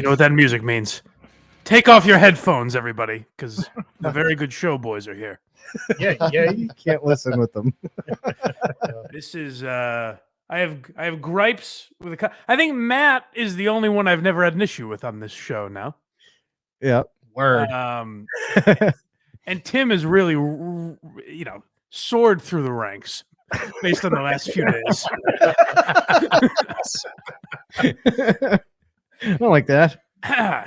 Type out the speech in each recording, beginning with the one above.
You know what that music means. Take off your headphones, everybody, because the Very Good Show boys are here. Yeah, you can't listen with them. This is I have gripes with I think Matt is the only one I've never had an issue with on this show now. Yeah. Word. And Tim has really, soared through the ranks based on the last few days. I don't like that.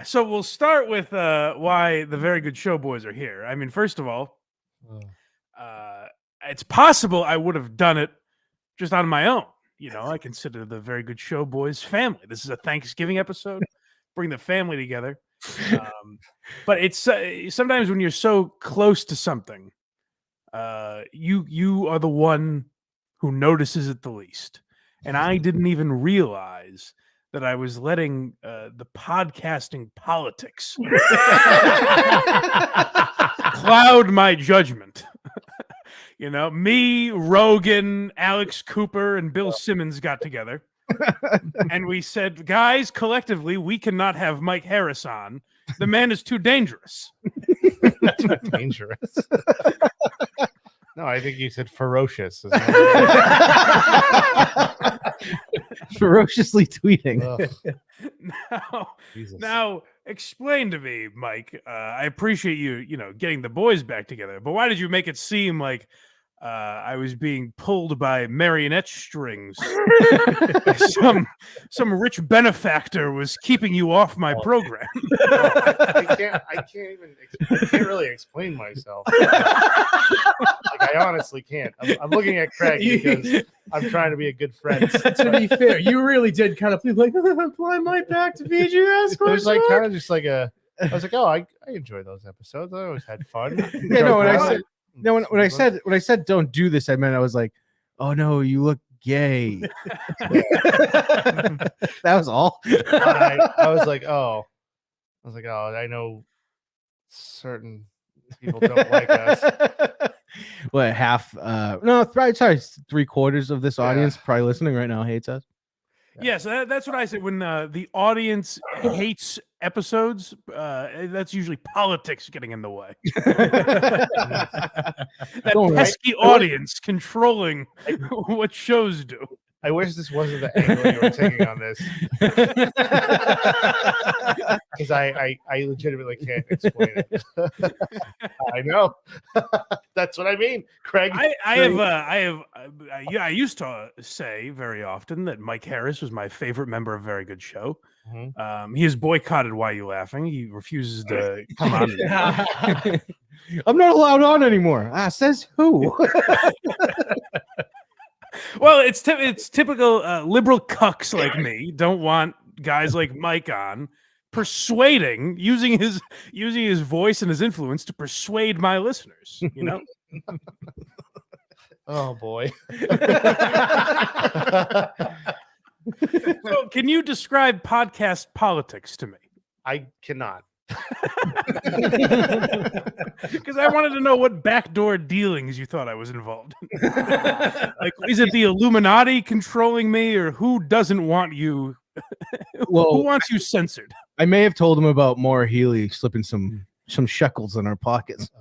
So we'll start with why the Very Good Show boys are here. I mean, first of all, it's possible I would have done it just on my own. You know, I consider the Very Good Show boys family. This is a Thanksgiving episode. Bring the family together. But it's sometimes when you're so close to something, you are the one who notices it the least. And I didn't even realize that I was letting the podcasting politics cloud my judgment. You know, me, Rogan, Alex Cooper, and Bill Simmons got together. And we said, guys, collectively, we cannot have Mike Harris on. The man is too dangerous. Too dangerous. No, I think you said ferocious. Ferociously tweeting. Now, explain to me, Mike. I appreciate you, getting the boys back together. But why did you make it seem like I was being pulled by marionette strings? some rich benefactor was keeping you off my program. I can't really explain myself. I honestly can't. I'm looking at Craig because I'm trying to be a good friend. To be fair, you really did kind of feel like apply my back to BGS. It was like kind of just like I was like, oh, I enjoy those episodes. I always had fun. Yeah, no, when I said don't do this, I meant I was like, oh no, you look gay. That was all. I was like, oh, I know certain people don't like us. What, half? No, sorry, 3/4 of this audience probably listening right now hates us. Yeah, so that's what I said. When the audience hates episodes, that's usually politics getting in the way. That pesky audience controlling what shows do. I wish this wasn't the angle you were taking on this. Because I legitimately can't explain it. I know. That's what I mean, Craig. I used to say very often that Mike Harris was my favorite member of Very Good Show. Mm-hmm. He has boycotted Why You Laughing. He refuses to come on. I'm not allowed on anymore. Says who? Well, it's typical liberal cucks like me don't want guys like Mike on using his voice and his influence to persuade my listeners, you know. Oh boy. So, can you describe podcast politics to me? I cannot. Because I wanted to know what backdoor dealings you thought I was involved in. Like, is it the Illuminati controlling me, or who doesn't want you? Who wants you censored? I may have told him about Maura Healey slipping some shekels in our pockets,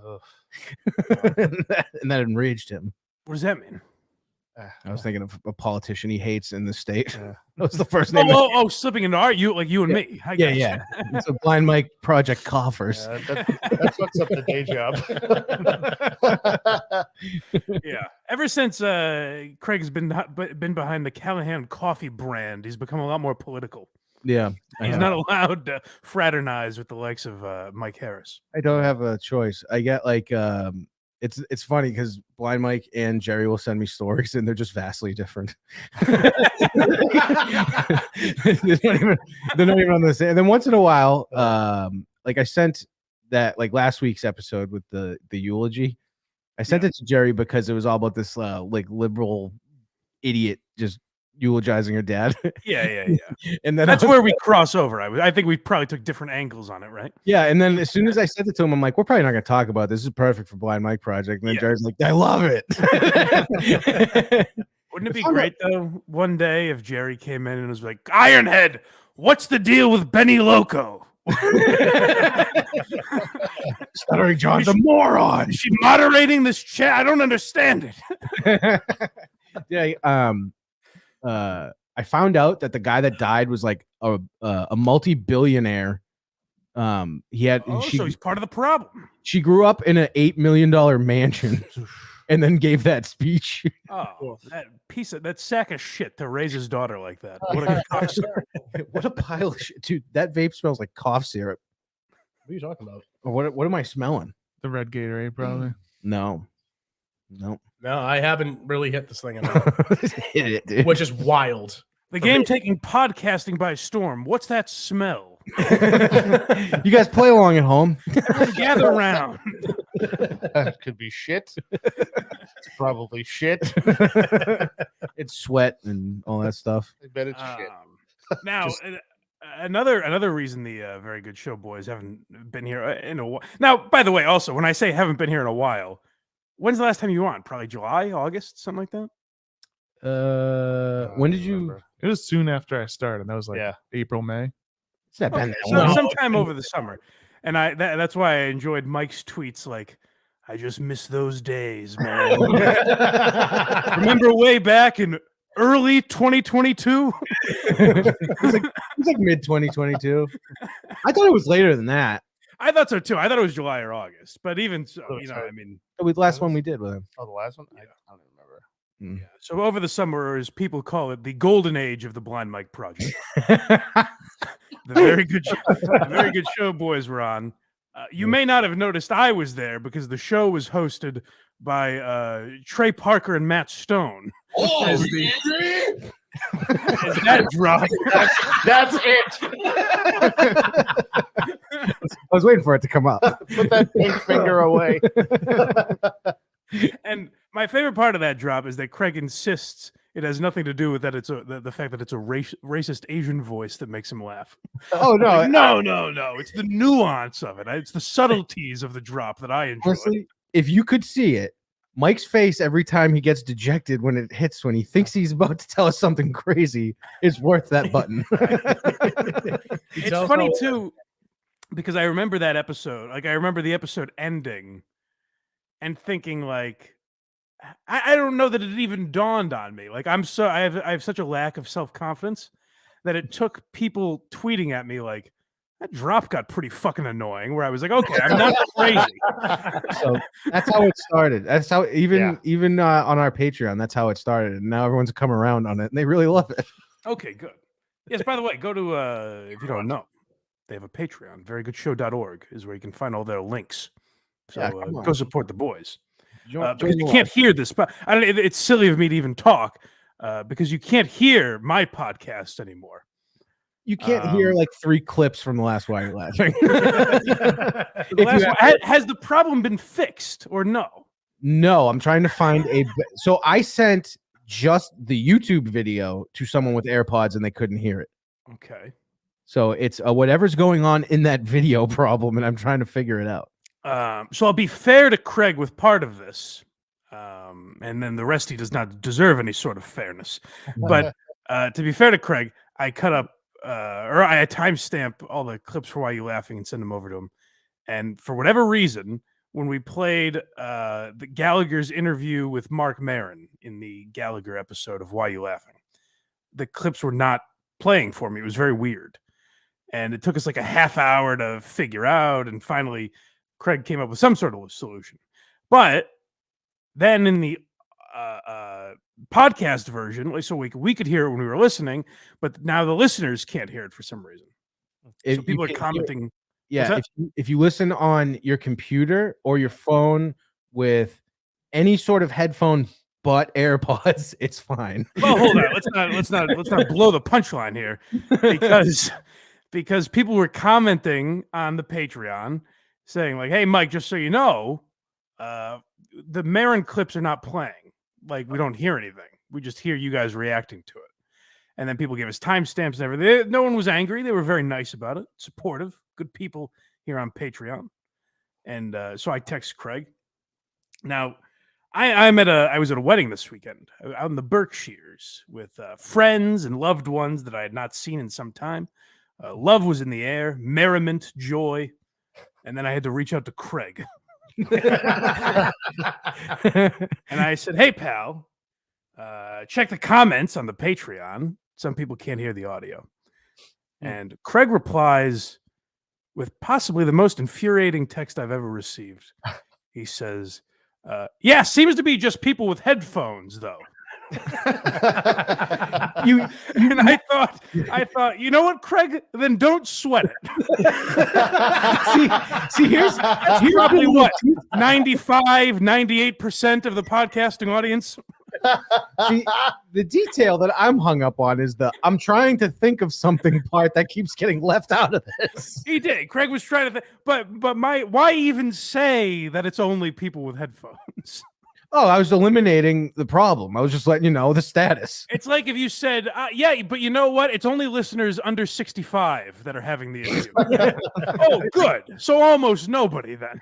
and that enraged him. What does that mean? I was thinking of a politician he hates in the state. That was the first name. Slipping into art, like you and me. Yeah. It's a Blind Mike Project coffers. That's what's up the day job. Yeah. Ever since Craig's been behind the Callahan coffee brand, he's become a lot more political. Yeah, he's not allowed to fraternize with the likes of Mike Harris. I don't have a choice. I get like it's funny because Blind Mike and Jerry will send me stories and they're just vastly different. They're not even on the same. And then once in a while, like I sent that like last week's episode with the eulogy. I sent it to Jerry because it was all about this like liberal idiot just eulogizing her dad. Yeah. And then that's where we cross over. I think we probably took different angles on it, right? Yeah, and then as soon as I sent it to him, I'm like, we're probably not going to talk about this. This is perfect for Blind Mike Project. And then Jerry's like, I love it. Wouldn't it be found out- great though one day if Jerry came in and was like, Ironhead, what's the deal with Benny Loco? Stuttering John's a moron. Is she moderating this chat? I don't understand it. I found out that the guy that died was like a multi-billionaire. He had Oh, so he's part of the problem. she grew up in an $8 million mansion and then gave that speech. Oh, that sack of shit to raise his daughter like that. What a cocksucker. What a pile of shit, dude! That vape smells like cough syrup. What are you talking about? Or what am I smelling? The red Gatorade, probably. No. No, I haven't really hit this thing enough, Hit it, dude. which is wild. The game taking podcasting by storm. What's that smell? You guys play along at home. Gather around. Could be shit. It's probably shit. It's sweat and all that stuff. I bet it's shit. Now, another reason the Very Good Show boys haven't been here in a while. Now, by the way, also when I say haven't been here in a while, when's the last time you were on? Probably July, August, something like that. When did you? It was soon after I started. That was like April, May. It's not been Okay, that so long. sometime over the summer, and that's why I enjoyed Mike's tweets. Like, I just miss those days, man. Remember way back in early 2022? It was like mid 2022. I thought it was later than that. I thought so too. I thought it was July or August, but even so, Oh, you know, sorry. I mean, The last one we did with him. Oh, the last one? I don't even remember. yeah. So over the summer, or as people call it, the golden age of the Blind Mike Project. The Very Good Show boys were on. You may not have noticed I was there because the show was hosted by Trey Parker and Matt Stone. Oh, as that dropped. That's it. I was waiting for it to come up. Put that pink finger away. And my favorite part of that drop is that Craig insists it has nothing to do with that. It's the fact that it's a racist Asian voice that makes him laugh. Oh no, Like, no! It's the nuance of it. It's the subtleties of the drop that I enjoy. honestly, if you could see it, Mike's face every time he gets dejected when it hits, when he thinks he's about to tell us something crazy, is worth that button. It's funny too, because I remember that episode. Like I remember the episode ending, and thinking like, I don't know that it even dawned on me. Like I have such a lack of self-confidence that it took people tweeting at me like, that drop got pretty fucking annoying. Where I was like, okay, I'm not crazy. So that's how it started. That's how even on our Patreon, that's how it started. And now everyone's come around on it, and they really love it. Okay, good. Yes, by the way, go to if you don't know, they have a Patreon. Verygoodshow.org is where you can find all their links. So Yeah, come go on. support the boys. Join Because you the can't hear this, but I don't. It's silly of me to even talk because you can't hear my podcast anymore. You can't hear like 3 clips from the last Why You're Laughing. Has the problem been fixed or no? No, I'm trying to find so I sent just the YouTube video to someone with AirPods and they couldn't hear it. Okay. So it's whatever's going on in that video problem, and I'm trying to figure it out. So I'll be fair to Craig with part of this, and then the rest he does not deserve any sort of fairness. But to be fair to Craig, I cut up or I timestamp all the clips for Why You Laughing and send them over to him. And for whatever reason, when we played the Gallagher's interview with Mark Maron in the Gallagher episode of Why You Laughing, the clips were not playing for me. It was very weird. And it took us like a half hour to figure out. And finally, Craig came up with some sort of solution. But then in the podcast version, so we could hear it when we were listening, but now the listeners can't hear it for some reason. So people are commenting. Yeah, if you listen on your computer or your phone with any sort of headphone but AirPods, it's fine. Well, hold on. Let's not blow the punchline here, because people were commenting on the Patreon saying like, "Hey, Mike, just so you know, the Marin clips are not playing. Like, we don't hear anything. We just hear you guys reacting to it." And then people gave us timestamps and everything. No one was angry. They were very nice about it, supportive, good people here on Patreon. And so I text Craig. Now, I was at a wedding this weekend out in the Berkshires with friends and loved ones that I had not seen in some time. Love was in the air, merriment, joy, and then I had to reach out to Craig. And I said, "Hey, pal, check the comments on the Patreon. Some people can't hear the audio." And Craig replies with possibly the most infuriating text I've ever received. He says, "Yeah, seems to be just people with headphones, though." And I thought, you know what, Craig? Then don't sweat it. see, here's Probably what 98% of the podcasting audience. See, the detail that I'm hung up on is I'm trying to think of something part that keeps getting left out of this. He did. Craig was trying to think, but why even say that it's only people with headphones? Oh, I was eliminating the problem. I was just letting you know the status. It's like if you said, yeah, but you know what? It's only listeners under 65 that are having the issue. Oh, good. So almost nobody then.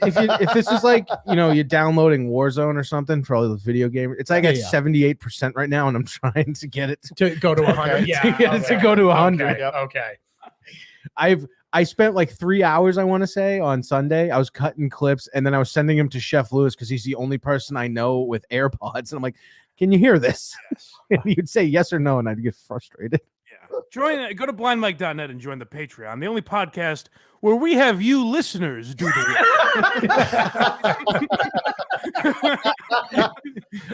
If this is like, you're downloading Warzone or something for all the video gamers, it's like at 78% right now, and I'm trying to get it to go to 100. To go to 100. Okay. I spent like 3 hours, I want to say, on Sunday. I was cutting clips, and then I was sending him to Chef Lewis because he's the only person I know with AirPods. And I'm like, "Can you hear this?" Yes. And he'd say yes or no, and I'd get frustrated. Yeah. Go to blindmike.net and join the Patreon, the only podcast where we have you listeners do the work.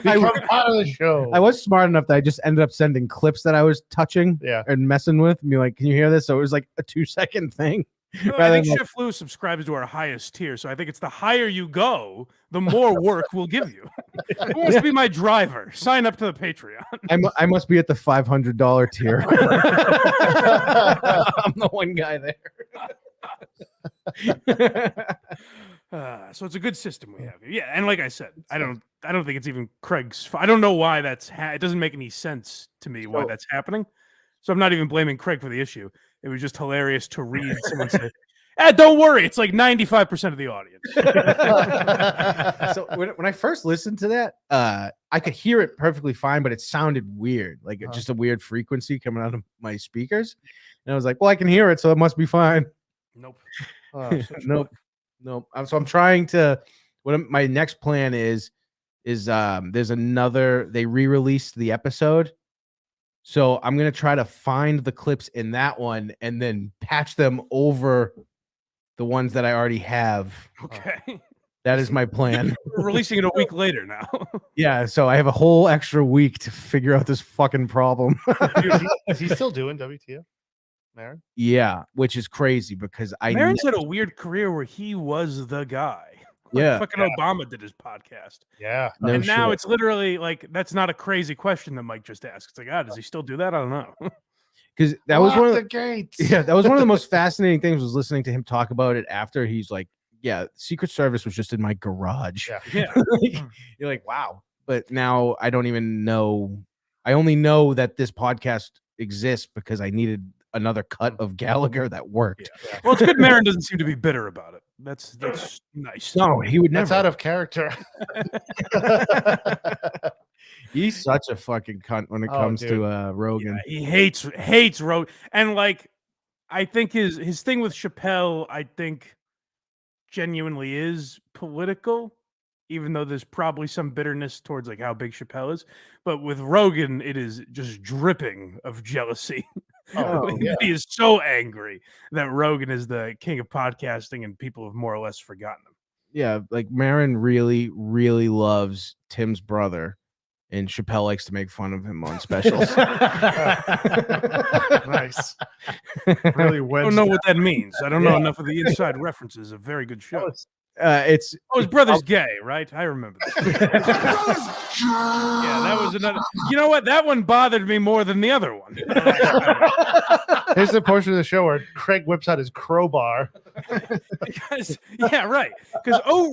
Become part of the show. I was smart enough that I just ended up sending clips that I was touching and messing with, and be like, "Can you hear this?" So it was like a 2-second thing. I think Chef Lewis subscribes to our highest tier, so I think it's the higher you go, the more work we'll give you. Who wants to be my driver? Sign up to the Patreon. I must be at the $500 tier. I'm the one guy there. So it's a good system we have here. Yeah, and like I said, I don't think it's even Craig's. I don't know why it doesn't make any sense to me why that's happening. So I'm not even blaming Craig for the issue. It was just hilarious to read someone say, "Don't worry, it's like 95% of the audience." So when I first listened to that, I could hear it perfectly fine, but it sounded weird, like just a weird frequency coming out of my speakers. And I was like, "Well, I can hear it, so it must be fine." Nope. Nope. So I'm trying to. My next plan is there's another. They re-released the episode. So I'm going to try to find the clips in that one and then patch them over the ones that I already have. Okay. That is my plan. We're releasing it a week later now. Yeah, so I have a whole extra week to figure out this fucking problem. Is he still doing WTF, Marin? Yeah, which is crazy because Marin's had a weird career where he was the guy. Fucking Obama did his podcast. Yeah. And now it's literally like, that's not a crazy question that Mike just asked. It's like, does he still do that? I don't know. Because that was one of the gates. Yeah, that was one of the most fascinating things was listening to him talk about it after. He's like, "Yeah, Secret Service was just in my garage." Yeah. You're like, wow. But now I don't even know. I only know that this podcast exists because I needed another cut of Gallagher that worked. Yeah. Well, it's good Marin doesn't seem to be bitter about it. That's nice. No, he would never. That's out of character. He's such a fucking cunt when it comes to Rogan. Yeah, he hates Rogan. And like, I think his thing with Chappelle, I think genuinely is political, even though there's probably some bitterness towards like how big Chappelle is. But with Rogan, it is just dripping of jealousy. He is so angry that Rogan is the king of podcasting and people have more or less forgotten him. Yeah, like Marin really, really loves Tim's brother, and Chappelle likes to make fun of him on specials. Nice. Really I don't know what that means. I don't know enough of the inside references. A very good show. It's his brother's gay, right? I remember that. Yeah, that was another. You know what? That one bothered me more than the other one. Here's the portion of the show where Craig whips out his crowbar. Because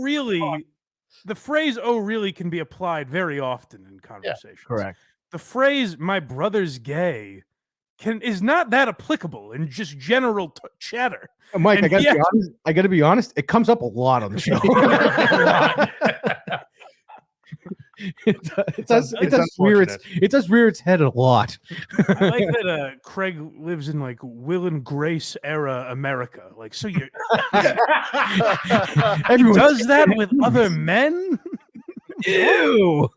really, the phrase "oh really" can be applied very often in conversations. correct. The phrase "my brother's gay" is not that applicable in just general chatter. Mike, I gotta be honest. It comes up a lot on the show. It does rear its head a lot. I like that Craig lives in like Will and Grace era America. Like, so you Everyone does that with other men? Ew.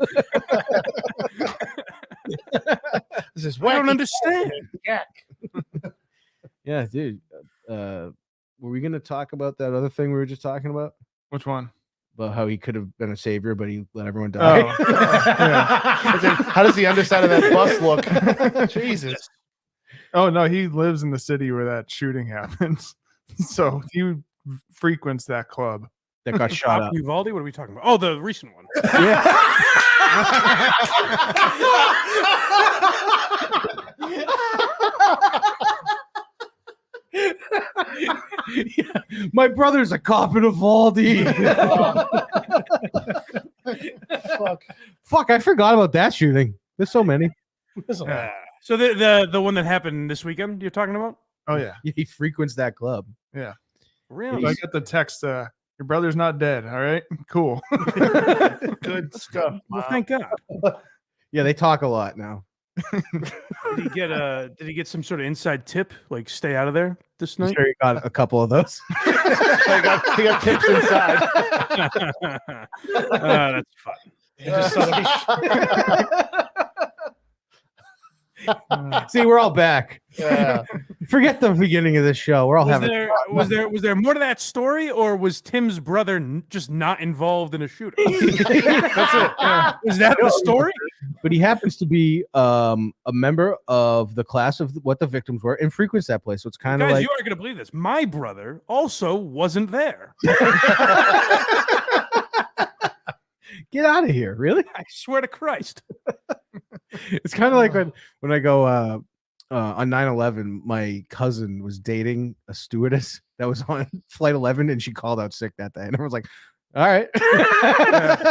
This is I don't wacky. understand. Yeah. Yeah, dude. Were we gonna talk about that other thing we were just talking about? Which one? About how he could have been a savior, but he let everyone die. Oh, yeah. How does the underside of that bus look? Jesus. Oh no, he lives in the city where that shooting happens, so he frequents that club. That got shot up. Uvalde? What are we talking about? Oh, the recent one. Yeah. Yeah. My brother's a cop in Uvalde. Fuck, I forgot about that shooting. There's so many. So the one that happened this weekend you're talking about? Oh yeah, He frequents that club. yeah. Really? So I got the text. Your brother's not dead. All right, cool. Good stuff. Well, thank God. Yeah, they talk a lot now. Did he get some sort of inside tip? Like, stay out of there this I'm night? sure he got a couple of those. He got tips inside. That's fun. See, we're all back. Yeah. Forget the beginning of this show. We're all Was having. there more to that story, or was Tim's brother just not involved in a shooting? That's it. Yeah. Is that the story? But he happens to be a member of the class of what the victims were and frequents that place. So it's kind of Guys, like you aren't going to believe this. My brother also wasn't there. get out of here. Really? I swear to Christ. It's kind of like when I go on 9/11, my cousin was dating a stewardess that was on flight 11 and she called out sick that day. And everyone's like, all right.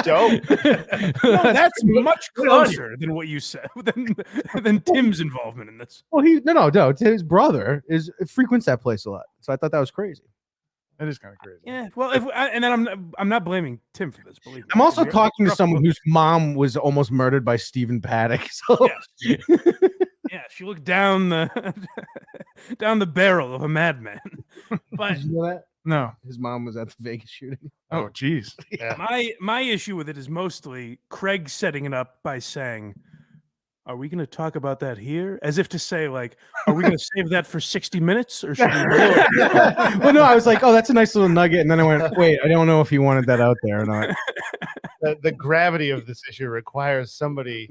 Dope. No, that's much closer than what you said, than Tim's involvement in this. Well, no. His brother frequents that place a lot. So I thought that was crazy. That is kind of crazy. Yeah, well, and then I'm not blaming Tim for this. Believe me. I'm also You're- talking to you're someone whose mom was almost murdered by Stephen Paddock. So Yes. Yeah, she looked down the barrel of a madman. But did you know that? No. His mom was at the Vegas shooting. Oh, geez. Yeah. my issue with it is mostly Craig setting it up by saying, "Are we going to talk about that here?" As if to say, like, "Are we going to save that for 60 minutes, or should we?" Well, no, I was like, oh, that's a nice little nugget. And then I went, wait, I don't know if he wanted that out there or not. The gravity of this issue requires somebody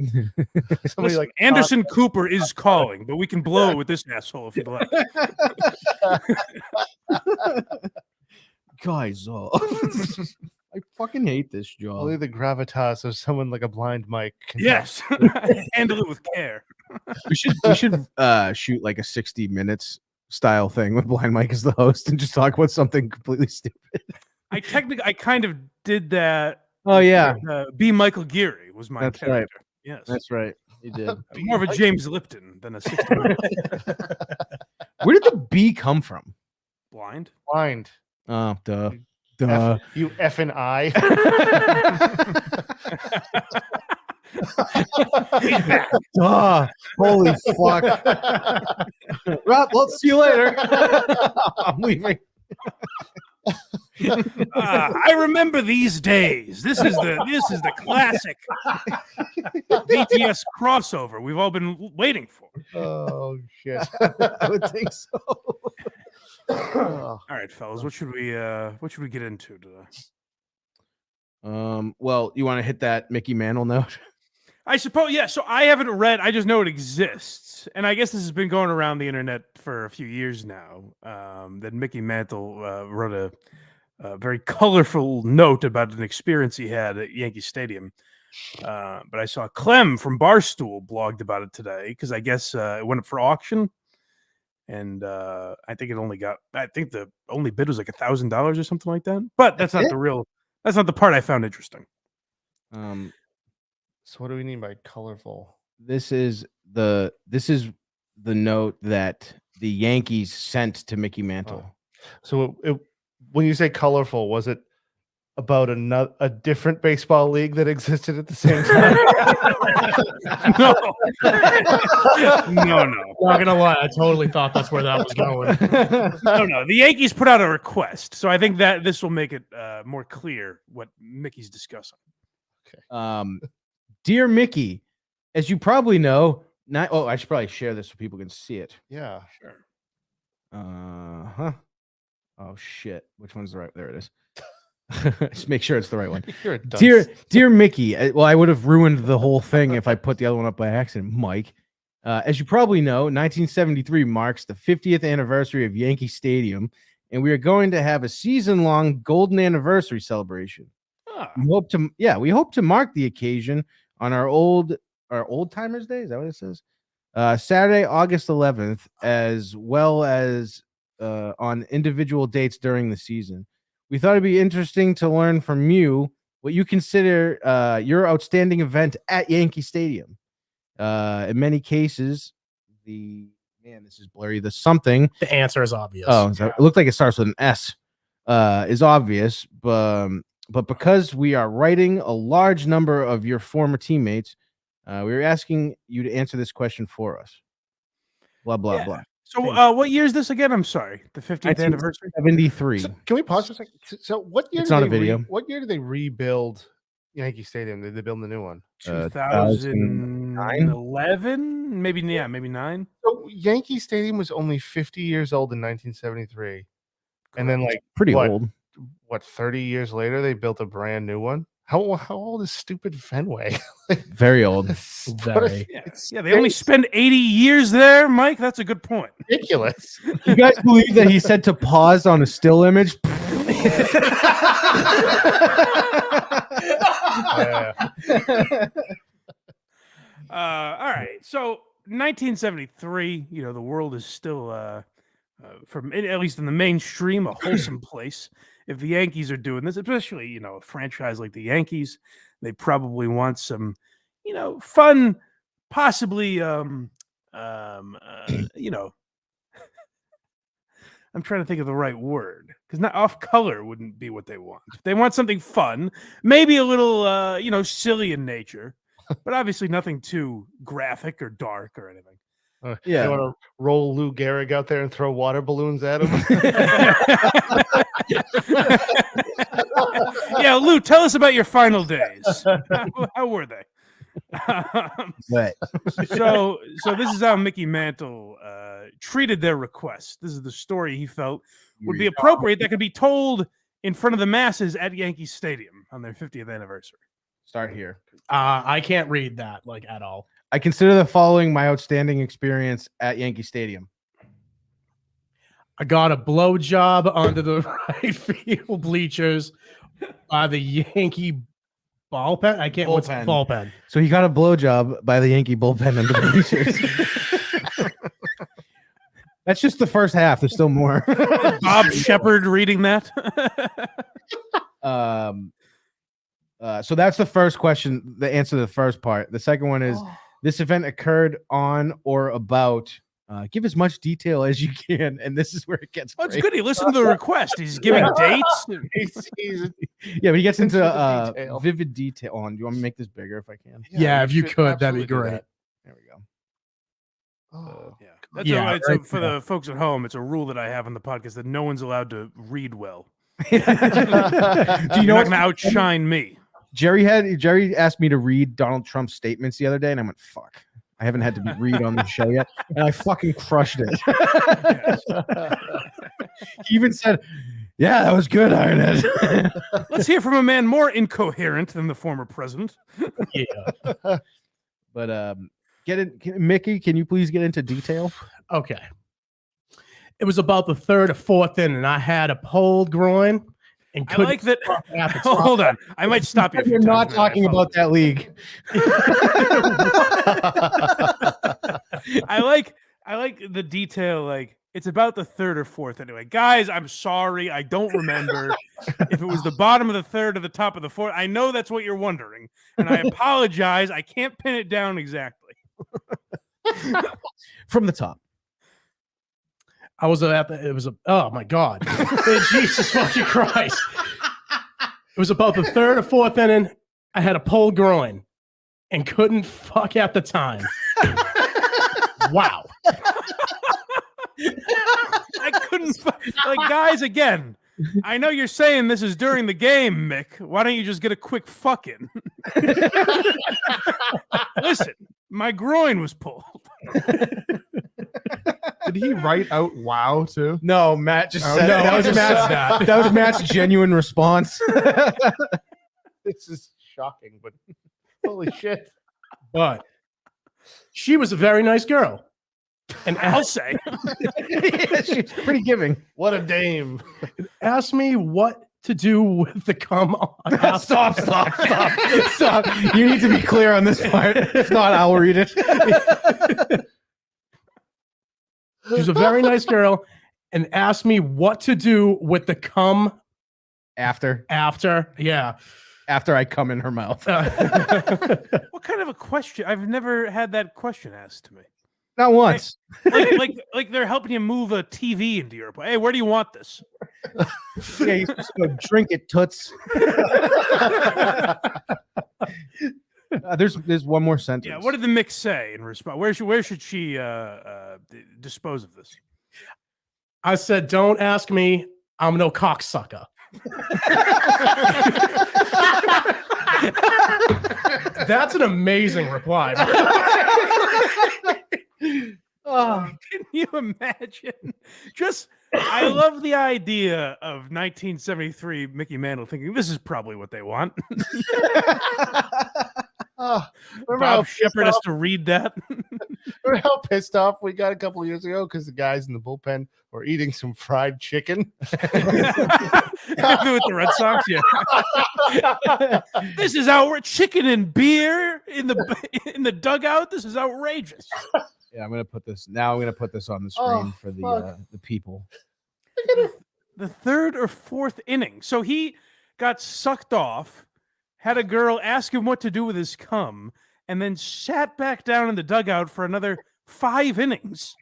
Listen, like Anderson Cooper is calling, but we can blow it with this asshole if you'd like. Guys, I fucking hate this job. only the gravitas of someone like a blind Mike. Can Yes, handle it with care. We should shoot like a 60 minutes style thing with Blind Mike as the host and just talk about something completely stupid. I kind of did that. Oh yeah, B. Michael Geary was my That's right. character. Yes, that's right. You did. more of a James Lipton than a 60 Where did the B come from? blind. blind. Oh, duh. You F and I. Duh. Holy fuck. Rob, let's see you later. I'm leaving. I remember these days. This is the classic VTS crossover we've all been waiting for. Oh shit. I would think so. All right, fellas, what should we get into today? Well, you want to hit that Mickey Mantle note? I suppose, yeah. So I haven't read. I just know it exists, and I guess this has been going around the internet for a few years now. That Mickey Mantle wrote a very colorful note about an experience he had at Yankee Stadium. But I saw Clem from Barstool blogged about it today because I guess it went up for auction, and I think the only bid was like $1,000 or something like that. But that's not that's not the part I found interesting. So what do we mean by colorful? This is the note that the Yankees sent to Mickey Mantle. So when you say colorful, was it about a different baseball league that existed at the same time? No. Not gonna lie, I totally thought that's where that was going. No. The Yankees put out a request, so I think that this will make it more clear what Mickey's discussing. Dear Mickey, as you probably know, I should probably share this so people can see it. Yeah. Sure. Oh shit. Which one's the right? There it is. Just make sure it's the right one. You're a dunce. Dear Mickey, well, I would have ruined the whole thing if I put the other one up by accident, Mike. As you probably know, 1973 marks the 50th anniversary of Yankee Stadium, and we are going to have a season-long golden anniversary celebration. We hope to mark the occasion on our old timers day. Is that what it says? Saturday, August 11th, as well as on individual dates during the season. We thought it'd be interesting to learn from you what you consider your outstanding event at Yankee Stadium. In many cases, this is blurry. The something. The answer is obvious. Oh, so it looked like it starts with an S. Is obvious, but because we are writing a large number of your former teammates, we're asking you to answer this question for us. Blah blah blah. So, what year is this again? I'm sorry, the 50th anniversary. 73. So, can we pause for a second? So what year? It's not a video. What year did they rebuild Yankee Stadium? Did they build the new one? 2011, maybe 9. So Yankee Stadium was only 50 years old in 1973, and then Pretty old. What 30 years later they built a brand new one? How old is stupid Fenway? Very old. Very. Yeah, they only spend 80 years there, Mike. That's a good point. Ridiculous. You guys believe that he said to pause on a still image? All right. So 1973, the world is still, from at least in the mainstream, a wholesome place. If the Yankees are doing this, especially, a franchise like the Yankees, they probably want some, fun, possibly, I'm trying to think of the right word, because not off color wouldn't be what they want. They want something fun, maybe a little, silly in nature, but obviously nothing too graphic or dark or anything. You want to roll Lou Gehrig out there and throw water balloons at him? Yeah, Lou, tell us about your final days. How were they? So this is how Mickey Mantle treated their request. This is the story he felt would be appropriate that could be told in front of the masses at Yankee Stadium on their 50th anniversary. Start here. I can't read that at all. I consider the following my outstanding experience at Yankee Stadium. I got a blowjob under the right field bleachers by the Yankee bullpen. I can't. What's bullpen? So he got a blowjob by the Yankee bullpen under the bleachers. That's just the first half. There's still more. Bob Shepard reading that. So that's the first question. The answer to the first part. The second one is this event occurred on or about. Give as much detail as you can, and this is where it gets. It's good. He listened to the request. He's giving dates. Yeah, but he gets into vivid detail. On. Do you want me to make this bigger if I can? Yeah, if you could, that'd be great. There we go. For the folks at home, it's a rule that I have on the podcast that no one's allowed to read well. Do you know what's going to outshine me? Jerry asked me to read Donald Trump's statements the other day, and I went, "Fuck, I haven't had to read on the show yet," and I fucking crushed it. He even said, "Yeah, that was good, Ironhead." Let's hear from a man more incoherent than the former president. Yeah, but Mickey, can you please get into detail? Okay. It was about the third or fourth inning, and I had a pulled groin. And I like that. Hold on, I might stop you. We're not talking about that league. I like the detail. Like it's about the third or fourth anyway. Guys, I'm sorry, I don't remember if it was the bottom of the third or the top of the fourth. I know that's what you're wondering, and I apologize. I can't pin it down exactly. From the top. Oh my God. Jesus fucking Christ. was about the third or fourth inning. I had a pulled groin and couldn't fuck at the time. Wow. I couldn't like guys again. I know you're saying this is during the game, Mick. Why don't you just get a quick fuck in? Listen, my groin was pulled. Did he write out "wow" too? No, Matt just Oh, said no, that. Was just Matt's, said that. that was Matt's genuine response. This is shocking, but holy shit. But she was a very nice girl. And I'll say. Yeah, she's pretty giving. What a dame. asked me what to do with the cum on. Stop. You need to be clear on this part. If not, I'll read it. She's a very nice girl and asked me what to do with the cum After Yeah. I come in her mouth. What kind of a question? I've never had that question asked to me. Not once. Like they're helping you move a TV into your. Hey, where do you want this? Yeah, you're supposed to go drink it, toots. There's one more sentence. Yeah. What did the mix say in response? Where should she dispose of this? I said, don't ask me. I'm no cocksucker. That's an amazing reply. Oh, Can you imagine? I love the idea of 1973 Mickey Mantle thinking this is probably what they want. Remember how Bob pissed Shepard has off- to read that. remember how pissed off we got a couple years ago because the guys in the bullpen were eating some fried chicken? With the Red Sox, yeah. This is outrageous. Chicken and beer in the dugout. This is outrageous. yeah. I'm gonna put this on the screen for the people. The third or fourth inning. So he got sucked off, had a girl ask him what to do with his cum, and then sat back down in the dugout for another 5 innings.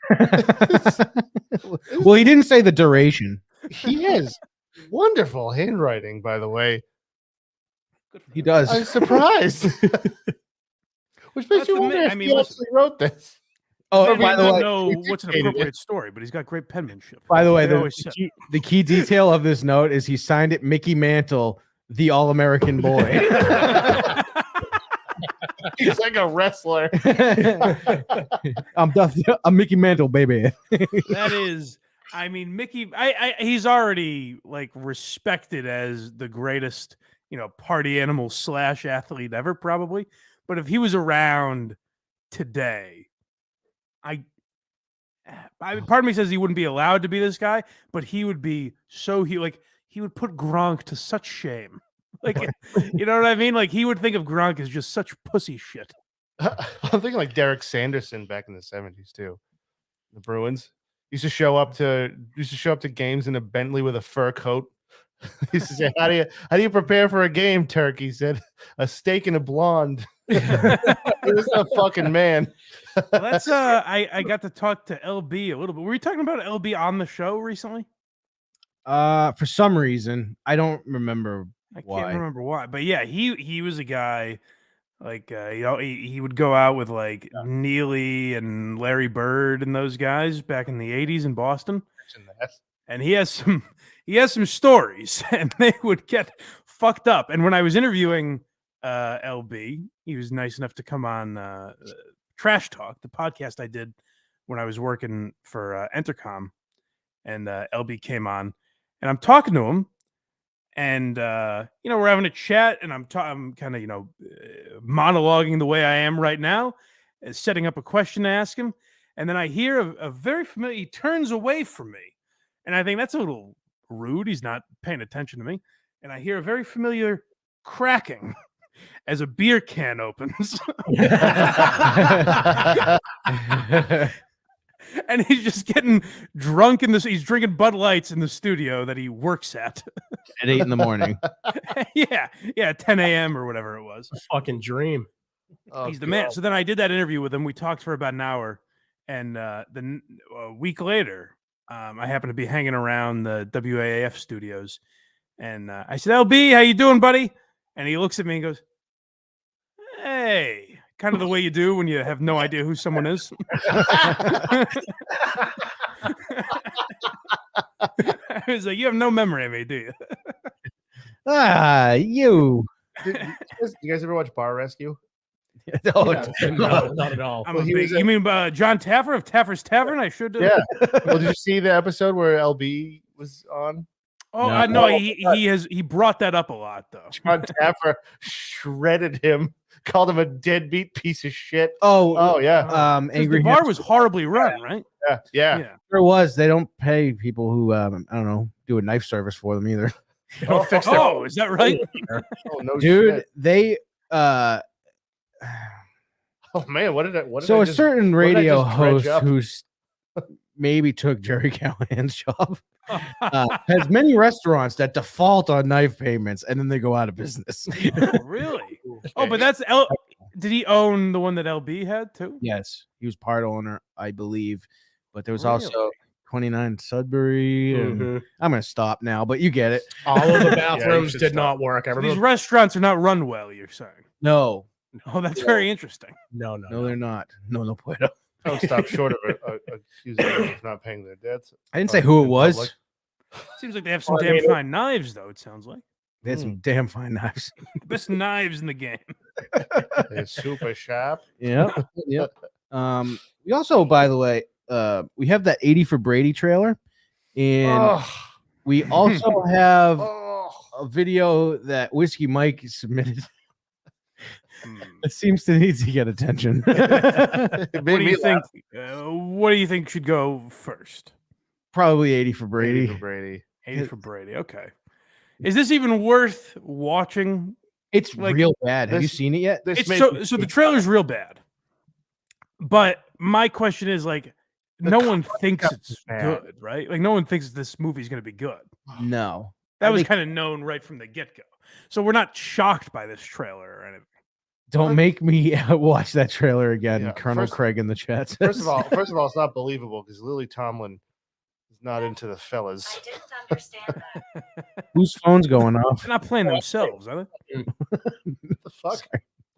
Well, he didn't say the duration. He has wonderful handwriting, by the way. He does. I'm surprised. Which makes That's you the wonder mi- if I mean, he listen- actually wrote this. Oh, We by the don't way, know we what's an dictated it. appropriate story, but he's got great penmanship. By the way, They always said. the key detail of this note is he signed it Mickey Mantle, the All-American boy. He's like a wrestler. I'm Mickey Mantle, baby. That is, I mean, Mickey. He's already like respected as the greatest, party animal / athlete ever, probably. But if he was around today, part of me says he wouldn't be allowed to be this guy, but he would be he would put Gronk to such shame. Like, you know what I mean? Like he would think of Gronk as just such pussy shit. I'm thinking like Derek Sanderson back in the 70s too. The Bruins used to show up to games in a Bentley with a fur coat. He used to say, "How do you prepare for a game, Turk?" He said, "A steak and a blonde." He was a fucking man. Well, that's I got to talk to LB a little bit. Were we talking about LB on the show recently? For some reason, I don't remember I why. can't remember why, but yeah, he was a guy like he would go out with like Neely and Larry Bird and those guys back in the 80s in Boston. And he has some stories, and they would get fucked up. And when I was interviewing LB, he was nice enough to come on Trash Talk, the podcast I did when I was working for Entercom, and LB came on, and I'm talking to him, and we're having a chat, and I'm kind of monologuing the way I am right now, setting up a question to ask him, and then I hear a very familiar. He turns away from me. And I think that's a little rude. He's not paying attention to me. And I hear a very familiar cracking as a beer can opens. And he's just getting drunk he's drinking Bud Lights in the studio that he works at. At 8 a.m. Yeah, 10 a.m. or whatever it was. A fucking dream. He's the man. So then I did that interview with him. We talked for about an hour. And then a week later, I happened to be hanging around the WAAF studios, And I said, LB, how you doing, buddy? And he looks at me and goes, hey, kind of the way you do when you have no idea who someone is. I was like, you have no memory of me, do you? You. Do you guys ever watch Bar Rescue? Oh, No, not at all. I'm a big, you mean John Taffer of Taffer's Tavern? I should do. Yeah. Well, did you see the episode where LB was on? Oh, no, he brought that up a lot though. John Taffer shredded him, called him a deadbeat piece of shit. Oh, yeah. Angry The bar was horribly run, right? Yeah. There was. They don't pay people who I don't know, do a knife service for them either. Oh, is that right? Oh no, Dude, shit. they Oh man, what did I? so a certain what did I radio just dredge host up? who's maybe took Jerry Callahan's job has many restaurants that default on knife payments and then they go out of business. Oh, really? Oh, but that's did he own the one that LB had too? Yes, he was part owner, I believe, but there was Really? also 29 Sudbury. And I'm gonna stop now, but you get it. All of the you bathrooms should did stop. not work. I So these remember. restaurants are not run well, you're saying? No, Oh, that's very interesting. No, they're not. No puedo. Don't stop short of accusing them of not paying their debts. I didn't say who it in was. public. Seems like they have some Well, I damn mean, fine knives, though. It sounds like They had some damn fine knives. the best knives in the game. They're super sharp. Yep. We also, by the way, we have that 80 for Brady trailer, and we also have a video that Whiskey Mike submitted. It seems to need to get attention. It What made do me you think? laugh. What do you think should go first? Probably 80 for Brady. Brady. 80 for Brady. Okay. Is this even worth watching? It's Like, real bad. Have you this- seen it yet? This It's made so me- the trailer's real bad. But my question is like, no one thinks it's bad. good, right? Like no one thinks this movie's going to be good. No. That I was think- kind of known right from the get-go. So we're not shocked by this trailer or anything. Don't make me watch that trailer again, Yeah, Colonel first- Craig in the chat. First of all, it's not believable because Lily Tomlin is not into the fellas. I didn't understand that. Whose phone's going off? They're not playing themselves, are they? What the fuck?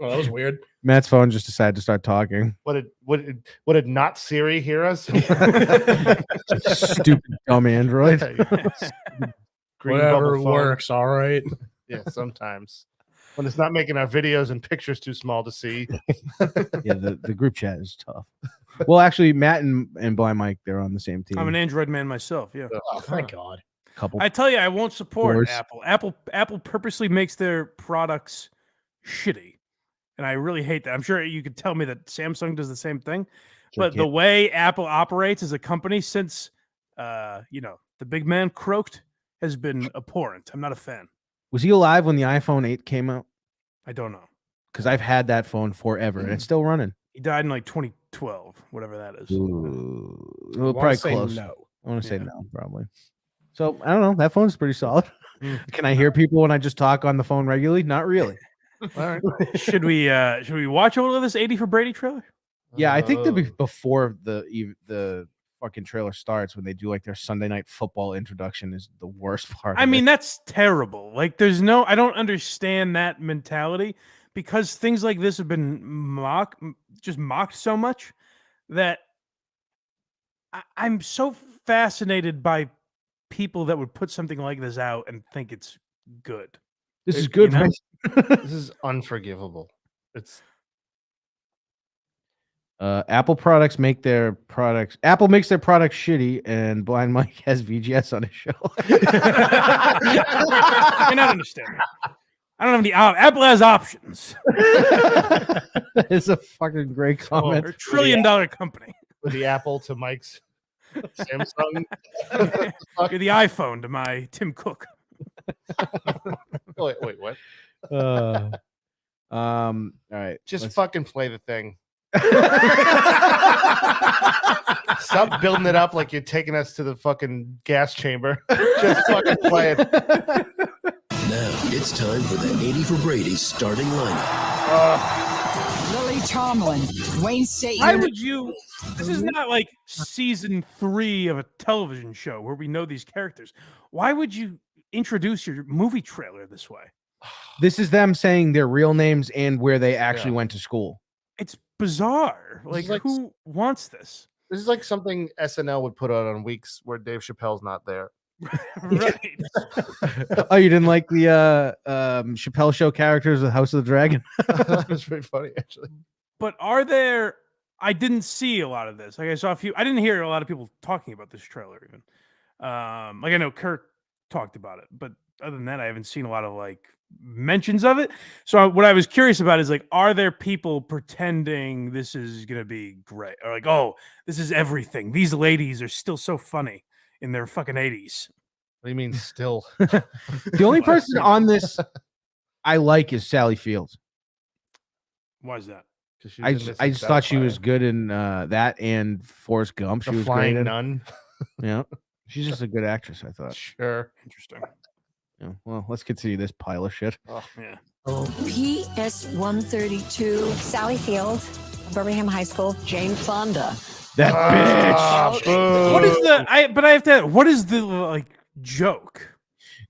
Oh, that was weird. Matt's phone just decided to start talking. What did not Siri hear us? Stupid dumb Android. Green Whatever bubble phone. works. All right. Yeah, sometimes when it's not making our videos and pictures too small to see. Yeah, the group chat is tough. Well, actually, Matt and Blind Mike, they're on the same team. I'm an Android man myself. Yeah. Oh, thank God. couple. I tell you, I won't support Course. Apple. Apple purposely makes their products shitty, and I really hate that. I'm sure you could tell me that Samsung does the same thing, but the way Apple operates as a company since, the big man croaked has been abhorrent. I'm not a fan. Was he alive when the iPhone 8 came out? I don't know. Because I've had that phone forever and it's still running. He died in like 2012, whatever that is. Ooh. I Well, wanna probably say close. No. I want to say Yeah. no, probably. So I don't know. That phone's pretty solid. Can I hear people when I just talk on the phone regularly? Not really. All right. Should we watch all of this 80 for Brady trailer? Yeah, I think Oh. before the fucking trailer starts, when they do like their Sunday night football introduction, is the worst part. I of mean, it. that's terrible. Like, I don't understand that mentality because things like this have been mocked so much that I'm so fascinated by people that would put something like this out and think it's good. this is good, you know? right? This is unforgivable. It's Apple products make their products. Apple makes their products shitty, and Blind Mike has VGS on his show. You're not understanding. I don't have any. Apple has options. It's a fucking great comment. They're a $1 trillion company. with the Apple to Mike's Samsung. You're the iPhone to my Tim Cook. Wait, what? All right. Just let's- fucking play the thing. Stop building it up like you're taking us to the fucking gas chamber. Just fucking play it. Now it's time for the 80 for Brady starting lineup. Lily Tomlin, Wayne State. Why would you? This is not like season 3 of a television show where we know these characters. Why would you introduce your movie trailer this way? This is them saying their real names and where they actually went to school. It's bizarre. This Like, is like- who wants this? This is like something SNL would put on weeks where Dave Chappelle's not there. Right. Oh, you didn't like the Chappelle Show characters of House of the Dragon? That's pretty funny, actually. But are there? I didn't see a lot of this. Like I saw a few. I didn't hear a lot of people talking about this trailer even. Like I know Kirk talked about it, but other than that, I haven't seen a lot of like mentions of it. So what I was curious about is like, are there people pretending this is gonna be great, or like, oh, this is everything? These ladies are still so funny in their fucking 80s. What do you mean still? The only person on this I like is Sally Fields. Why is that? I just thought she was good in that and Forrest Gump. She The was great Flying in. Nun. Yeah, she's just a good actress. I thought. Sure. Interesting. Yeah. Well, let's continue this pile of shit. Oh yeah. PS 132. Sally Fields, Birmingham High School. Jane Fonda. That Ah, boo. What is the? But I have to. What is the like joke?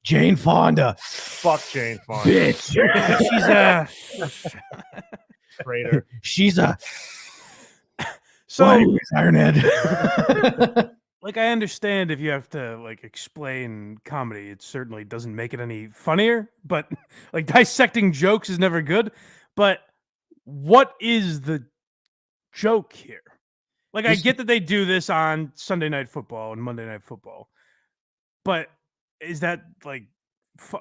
Jane Fonda. Fuck Jane Fonda. Bitch. She's a. Traitor. She's a So Ironhead. like I understand if you have to like explain comedy, it certainly doesn't make it any funnier, but like dissecting jokes is never good. But what is the joke here? Like I get that they do this on Sunday Night Football and Monday Night Football, but is that like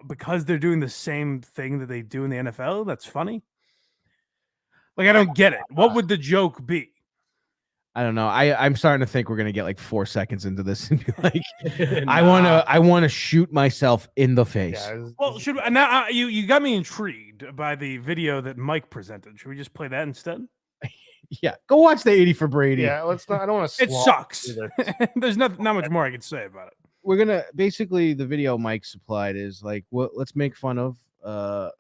because they're doing the same thing that they do in the NFL? That's funny. Like I don't get it. What would the joke be? I don't know. I'm starting to think we're gonna get like 4 seconds into this and be like, I want to shoot myself in the face. Yeah, it's- Well, should we, now you got me intrigued by the video that Mike presented. Should we just play that instead? Yeah, go watch the 80 for Brady. yeah, let's not. I don't want to. It sucks. There's not much more I can say about it. We're gonna basically the video Mike supplied is like, well, let's make fun of a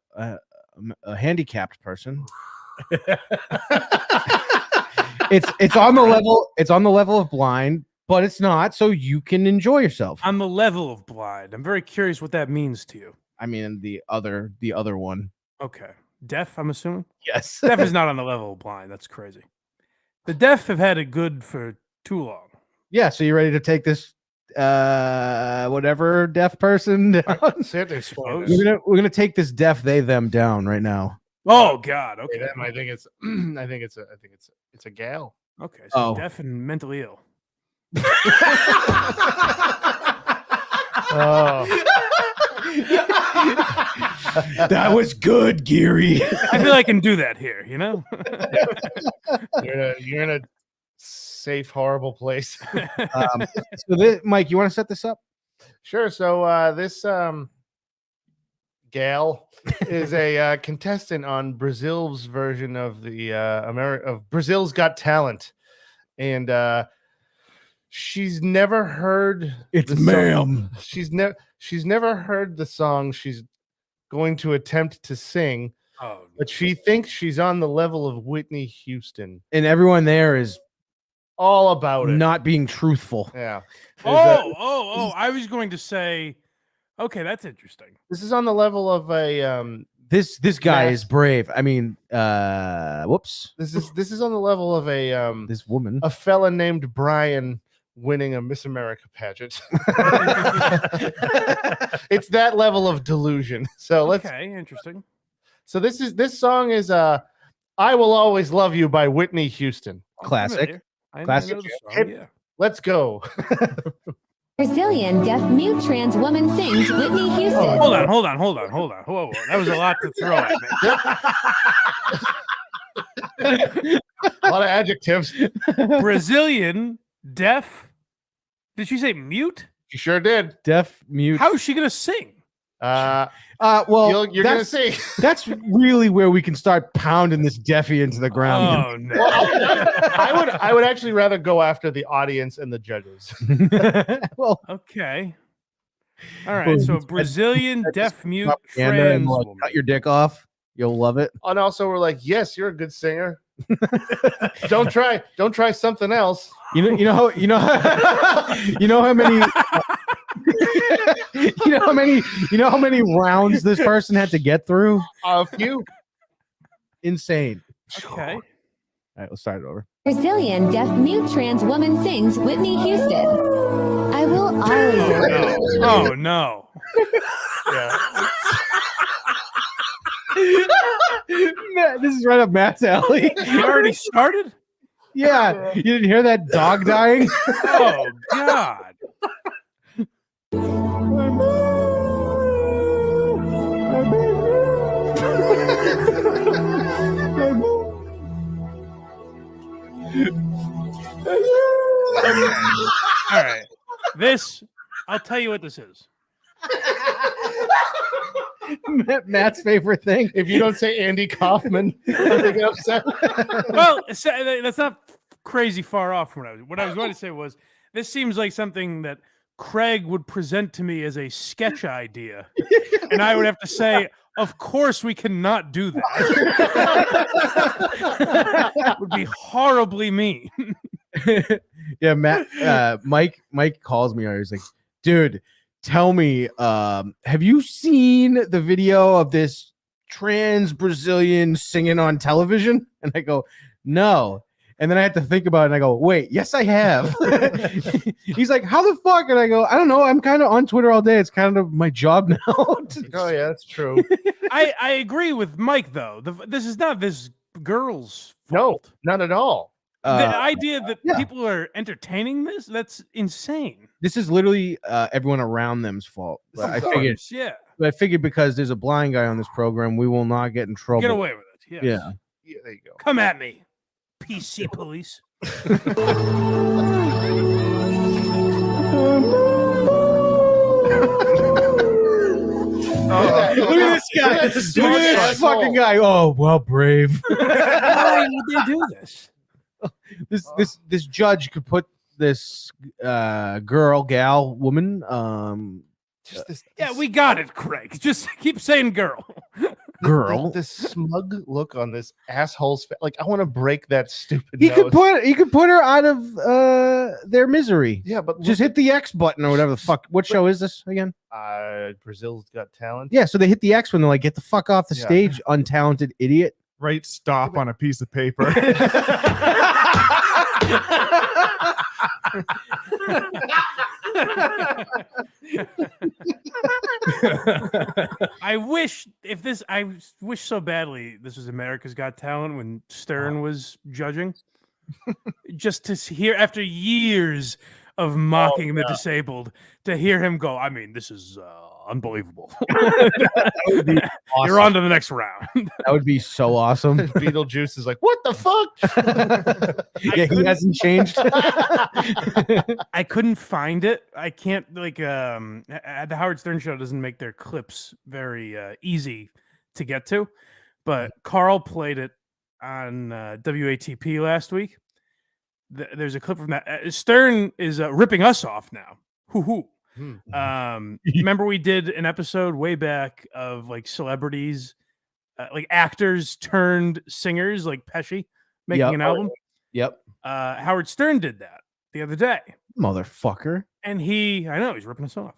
handicapped person. It's on the level of blind, but it's not, so you can enjoy yourself. On the level of blind, I'm very curious what that means to you. I mean, the other one. Okay, deaf. I'm assuming Yes. deaf is not on the level of blind. That's crazy. The deaf have had it good for too long. Yeah. So you ready to take this whatever deaf person down? Sit there, explain Suppose. this. We're gonna take this deaf they them down right now. Oh God. Okay. Them, I think it's. I think it's a gal. Okay. So Oh. deaf and mentally ill. Oh, That was good, Geary. I feel I can do that here. You know. you're in a safe, horrible place. So this, Mike, you want to set this up? Sure. So this gal is a contestant on Brazil's version of the of Brazil's Got Talent, and she's never heard It's the song- ma'am. She's never heard the song she's going to attempt to sing, Oh. but she thinks she's on the level of Whitney Houston. And everyone there is All about it. not being truthful. Yeah. Oh! I was going to say, okay, that's interesting. This is on the level of a This guy Yes. is brave. I mean, whoops. this is on the level of This woman. a fella named Brian winning a Miss America pageant. It's that level of delusion. So Okay, interesting. so this song is I Will Always Love You by Whitney Houston. I'm Classic. familiar. I Classic. know the song, Hip- yeah. Let's go. Brazilian deaf mute trans woman sings Whitney Houston. Hold on. Whoa. That was a lot to throw at me. A lot of adjectives. Brazilian, deaf. Did she say mute? You sure did. Deaf mute. How is she gonna sing? Well, You're gonna that's, see. that's really where we can start pounding this deafy into the ground. Oh no. I would actually rather go after the audience and the judges. Well, Okay. All right. So Brazilian deaf mute propaganda and, trans like, woman. cut your dick off. You'll love it. And also we're like, yes, you're a good singer. Don't try something else. You know how many You know how many rounds this person had to get through? A few. Insane. Okay. All right, let's start it over. Brazilian deaf mute trans woman sings Whitney Houston. I will always. Oh no. Yeah. Matt, this is right up Matt's alley. You already started? Yeah, you didn't hear that dog dying? Oh God. All right. This, I'll tell you what this is. Matt's favorite thing. If you don't say Andy Kaufman, they get upset. Well, that's not crazy far off from what I was going to say was this seems like something that Craig would present to me as a sketch idea, and I would have to say, of course we cannot do that. Would be horribly mean. Yeah, Matt. Mike calls me. He's like, dude, tell me, have you seen the video of this trans Brazilian singing on television? And I go, no. And then I had to think about it, and I go, wait, yes, I have. He's like, how the fuck? And I go, I don't know. I'm kind of on Twitter all day. It's kind of my job now. Oh, yeah, that's true. I agree with Mike, though. This is not this girl's fault. No, not at all. The idea that people are entertaining that's insane. This is literally everyone around them's fault. But I figured because there's a blind guy on this program, we will not get in trouble. Get away with it. Yes. Yeah. Yeah, there you go. Come at me, PC police. Look at this guy. Look at this fucking guy. Oh, well, brave. Why would they do this? This judge could put this woman. Yeah, we got it, Craig. Just keep saying girl. Girl. The smug look on this asshole's face. Like, I want to break that stupid He nose. could put her out of their misery. Yeah, but just hit the X button or whatever the fuck. What show is this again? Brazil's Got Talent. Yeah, so they hit the X when they're like, get the fuck off the stage, untalented idiot. Write stop on a piece of paper. I wish so badly this was America's Got Talent when Stern was judging. Just to hear, after years of mocking the disabled, to hear him go, I mean, this is unbelievable. That would be awesome. You're on to the next round. That would be so awesome. Beetlejuice is like, what the fuck? Yeah, he hasn't changed. I couldn't find it. I can't the Howard Stern show doesn't make their clips very easy to get to, but Carl played it on WATP last week. There's a clip from that. Stern is ripping us off now. Hoo-hoo. Remember we did an episode way back of like celebrities, like actors turned singers, like Pesci making an album. Yep. Howard Stern did that the other day. Motherfucker. And he's ripping us off.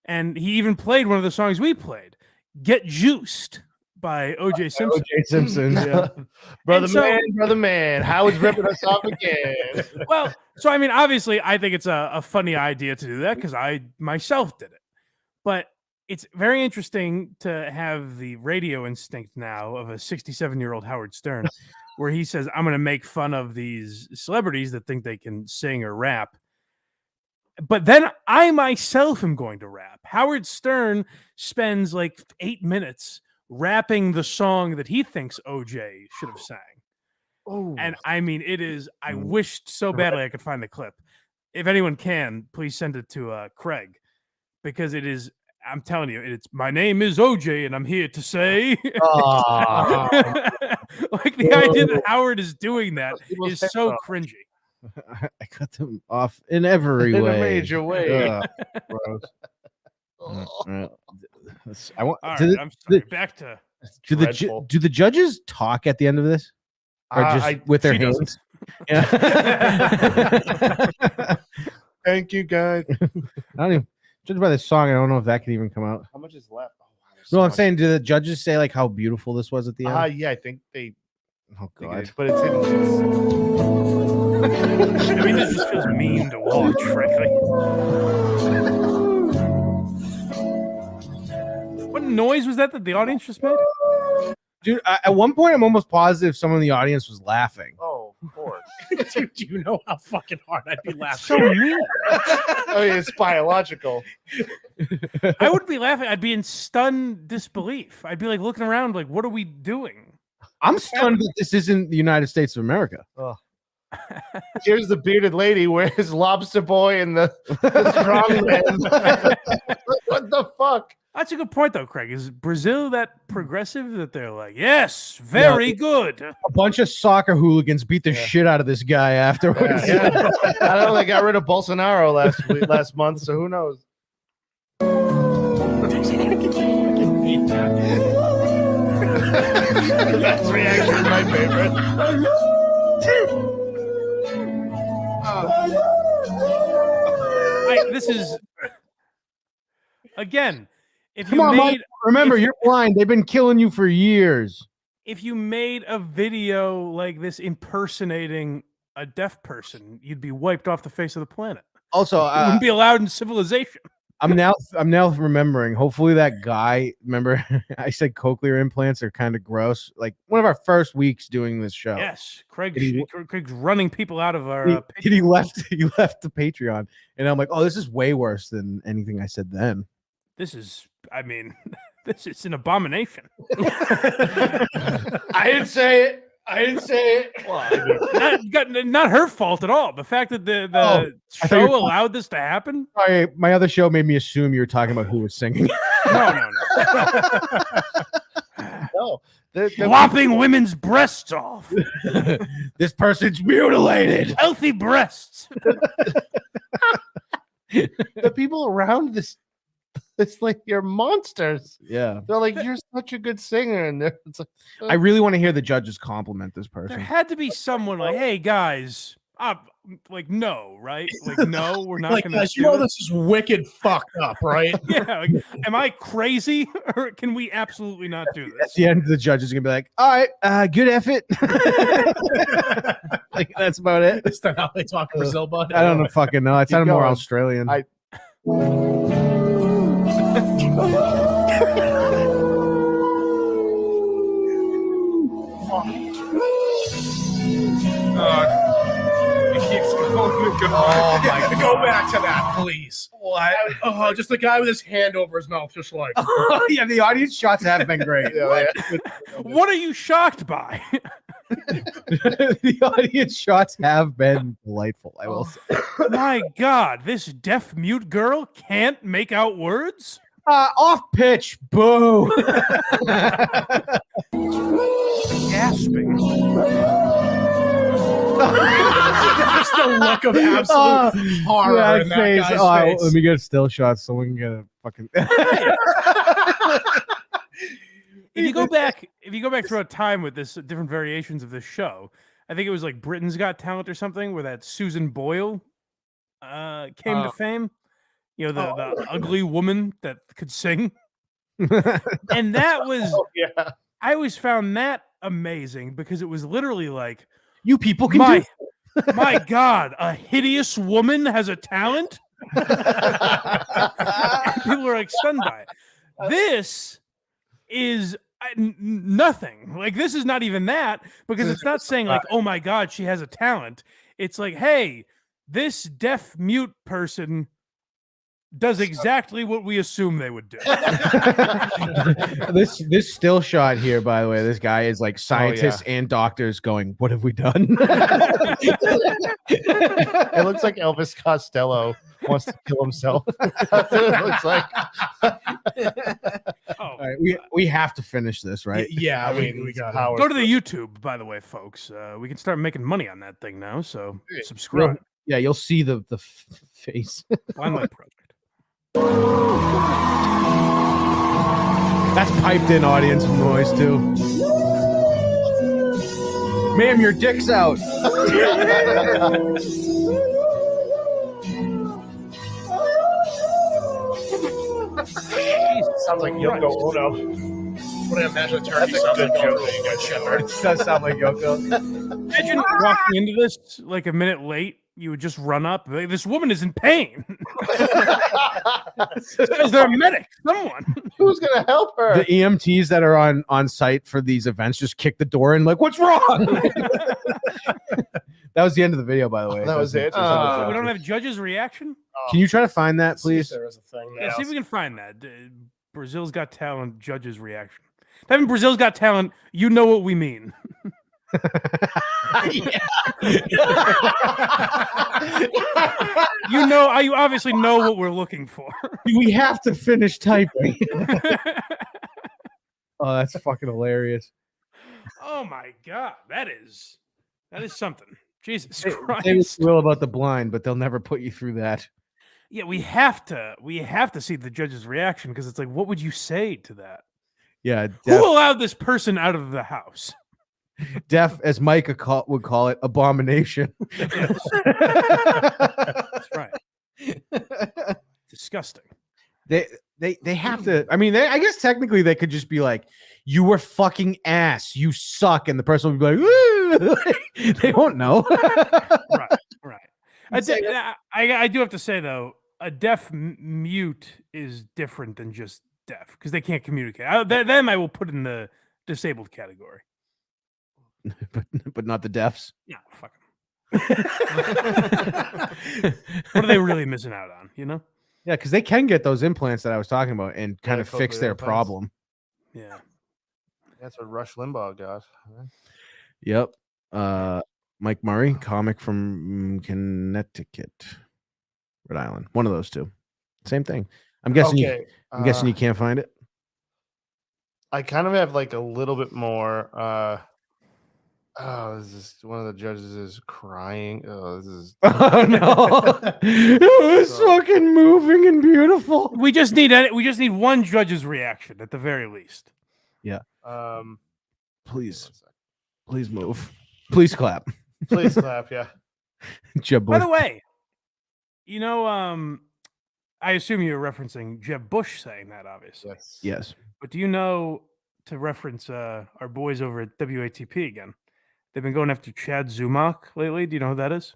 And he even played one of the songs we played, Get Juiced by O.J. Simpson. O.J. Simpson, yeah. Brother man, Howard's ripping us off again. Well, so I mean, obviously, I think it's a funny idea to do that because I myself did it. But it's very interesting to have the radio instinct now of a 67-year-old Howard Stern, where he says, I'm going to make fun of these celebrities that think they can sing or rap. But then I myself am going to rap. Howard Stern spends like 8 minutes rapping the song that he thinks OJ should have sang. Oh. And I mean, it is, I wished so badly I could find the clip. If anyone can, please send it to Craig, because it is, I'm telling you, it's, my name is OJ and I'm here to say, like the idea that Howard is doing that is so cringy. I cut them off in every way. In a major way. I want. All right, I'm sorry. Back to do the judges talk at the end of this, or just with their hands? Yeah. Thank you, guys. I don't even. Judged by the song, I don't know if that could even come out. How much is left? Oh, wow, there's No, so I'm much. saying, do the judges say like how beautiful this was at the end? Yeah, I think they. Oh think it god. is, but it's hidden. I mean, this just feels mean to watch, frankly. What noise was that the audience just made? Dude, at one point, I'm almost positive someone in the audience was laughing. Oh, of course. Dude, do you know how fucking hard I'd be laughing? So mean. Oh, yeah, it's biological. I wouldn't be laughing. I'd be in stunned disbelief. I'd be like looking around, like, what are we doing? I'm stunned that this isn't the United States of America. Here's the bearded lady. Where's Lobster Boy and the strong man? What the fuck? That's a good point, though, Craig. Is Brazil that progressive that they're like, yes, very good? A bunch of soccer hooligans beat the shit out of this guy afterwards. Yeah. I don't know. They got rid of Bolsonaro last month, so who knows? That's reaction is my favorite. This is again. If Come you on, made, Mike. Remember, you're blind. They've been killing you for years. if you made a video like this impersonating a deaf person, you'd be wiped off the face of the planet. Also, It wouldn't be allowed in civilization. I'm now remembering. Hopefully, that guy. Remember, I said cochlear implants are kind of gross. Like one of our first weeks doing this show. Yes, Craig's Did Craig's running people out of our. He left the Patreon, and I'm like, oh, this is way worse than anything I said then. This is, I mean, this is an abomination. I didn't say it. Well, not her fault at all. The fact that the show allowed this to happen. Sorry, my other show made me assume you were talking about who was singing. No. No. Lopping women's breasts off. This person's mutilated. Healthy breasts. The people around this, it's like you're monsters. Yeah. They're like, you're such a good singer, and it's like, I really want to hear the judges compliment this There person. had to be someone like, hey guys, like no, right? Like no, we're not Like, gonna. guys, you do know it. this is wicked fucked up, right? Yeah, like, am I crazy or can we absolutely not do At this? the end, the judge is gonna be like, "All right, good effort." Like that's about it. Is that how they talk in Brazil, bud? I don't know, fucking know. It Keep sounded more going. Australian. It keeps going and going. Oh my! Go back to that, please. What? Oh, just the guy with his hand over his mouth, just like. Yeah, the audience shots have been great. What are you shocked by? The audience shots have been delightful. I will say. My God, this deaf mute girl can't make out words. Off pitch, boo. Gasping. Just the look of absolute horror in that guy's face. Let me get a still shot so we can get a fucking. If you go back throughout time with this different variations of this show, I think it was like Britain's Got Talent or something, where that Susan Boyle came to fame. You know, the ugly woman that could sing. And that was yeah. I always found that amazing because it was literally like, You people can do. my God, a hideous woman has a talent. People are like stunned by it. This is nothing. Like this is not even that because it's not saying like, oh my God, she has a talent. It's like, hey, this deaf mute person does exactly what we assume they would do. This still shot here, by the way, this guy is like scientists and doctors going, "What have we done?" It looks like Elvis Costello wants to kill himself. That's what it looks like. All right, we have to finish this, right? Yeah, we got power. Go to the YouTube, by the way, folks. We can start making money on that thing now. So subscribe. Yeah, you'll see the face. Blind Light Project. That's piped in audience noise too. Ma'am, your dick's out. sounds like Yoko Ono. What I imagine a turkey That's a sounds good like joke going that you guys through a shared. It does sound like Yoko. Imagine walking into this like a minute late. You would just run up. Like, this woman is in pain. Is there a medic? Someone. Who's gonna help her? The EMTs that are on site for these events just kick the door in like, what's wrong? That was the end of the video, by the way. That was it. We don't have judges' reaction. Can you try to find that, please? There is a thing. Yeah, see if we can find that. Brazil's Got Talent judges' reaction. Having Brazil's Got Talent, you know what we mean. You know, you obviously know what we're looking for. We have to finish typing. Oh, that's fucking hilarious. Oh my god, that is something. Jesus Say what Christ. you will about the blind, but they'll never put you through that. Yeah, we have to see the judge's reaction because it's like, what would you say to that? Yeah, Who allowed this person out of the house? deaf, as Mike would call it, abomination. Yes. That's right. Disgusting. They have to. I mean, I guess technically they could just be like, "You were fucking ass. You suck," and the person would be like, "Woo!" They won't know. Right. I do have to say though, a deaf mute is different than just deaf because they can't communicate. Them I will put in the disabled category. but not the deafs. Yeah, fuck 'em. What are they really missing out on? You know? Yeah, because they can get those implants that I was talking about and kind of cochlear fix their implants. problem. Yeah. That's what Rush Limbaugh got. Yep. Mike Murray, comic from Connecticut, Rhode Island. One of those two. Same thing. I'm guessing. Okay, I'm guessing you can't find it. I kind of have like a little bit more. This is one of the judges is crying. Oh, this is. Oh no! It was fucking moving and beautiful. We just need one judge's reaction at the very least. Yeah. Please move. Please clap. Please clap. Yeah. Jeb By Bush. the way, you know, I assume you're referencing Jeb Bush saying that, obviously. Yes. But do you know, to reference our boys over at WATP again, they've been going after Chad Zumach lately. Do you know who that is?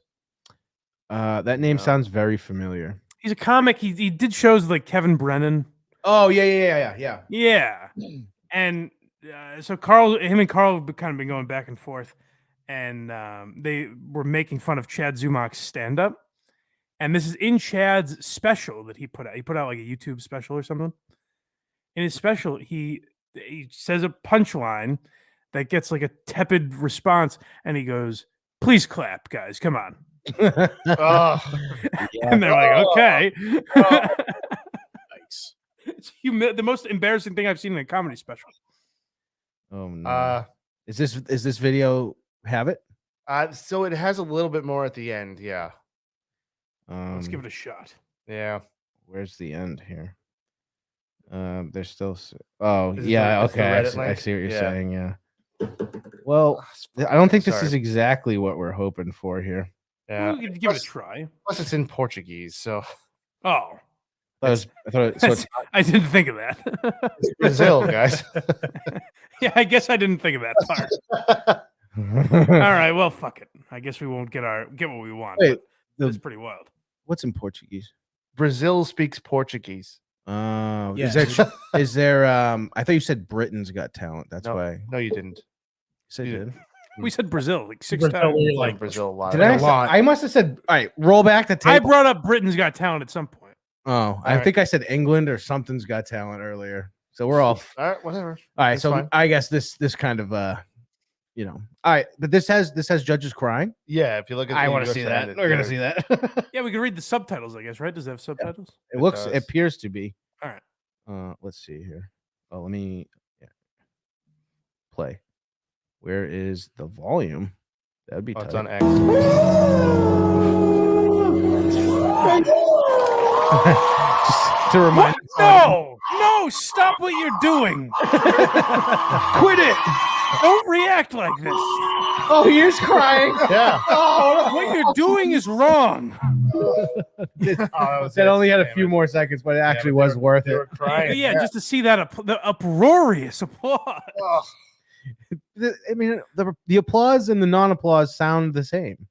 That name sounds very familiar. He's a comic. He did shows with, like Kevin Brennan. Oh yeah. Yeah. And so him and Carl have kind of been going back and forth, and they were making fun of Chad Zumach's stand-up. And this is in Chad's special that he put out. He put out like a YouTube special or something. In his special, he says a punchline that gets like a tepid response, and he goes, "Please clap, guys, come on." And they're like, "Okay." Nice. It's the most embarrassing thing I've seen in a comedy special. Oh no. Is this video have it? So it has a little bit more at the end. Yeah. Let's give it a shot. Yeah. Where's the end here? There's still. Oh Is it yeah. the Okay. I Reddit see link? what you're Yeah. saying. Yeah. Well, I don't think this Sorry. is exactly what we're hoping for here. Yeah. We could give it a try. Plus, it's in Portuguese, so Oh, I thought so it's I didn't think of that. it's Brazil, guys. Yeah, I guess I didn't think of that part. All right, well, fuck it. I guess we won't get what we want. Wait, but it's pretty wild. What's in Portuguese? Brazil speaks Portuguese. Oh, Yeah. is there I thought you said Britain's Got Talent. That's why. No, you didn't. So you did. We said Brazil like 6 Brazil, times. we're Like like Brazil a lot. Did I? lot. I must have said. All right, roll back the tape. I brought up Britain's Got Talent at some point. Oh, I right. think I said England or something's Got Talent earlier. So we're all All right, whatever. all right. That's So fine. I guess this kind of all right, but this has judges crying. Yeah, if you look at I the want to US see side, that. We're gonna see that. Yeah, we could read the subtitles, I guess, right? Does it have subtitles? It looks. does. It appears to be. All right. Let's see here. Oh, let me play. Where is the volume? That'd be Oh, tight. it's on X. Just to remind. No, stop what you're doing. Quit it. Don't react like this. Oh, he is crying. Yeah. Oh, What you're doing is wrong. That only had a few more seconds, but it actually was worth They it. were crying. Yeah, just to see that the uproarious applause. Oh, I mean, the applause and the non-applause sound the same.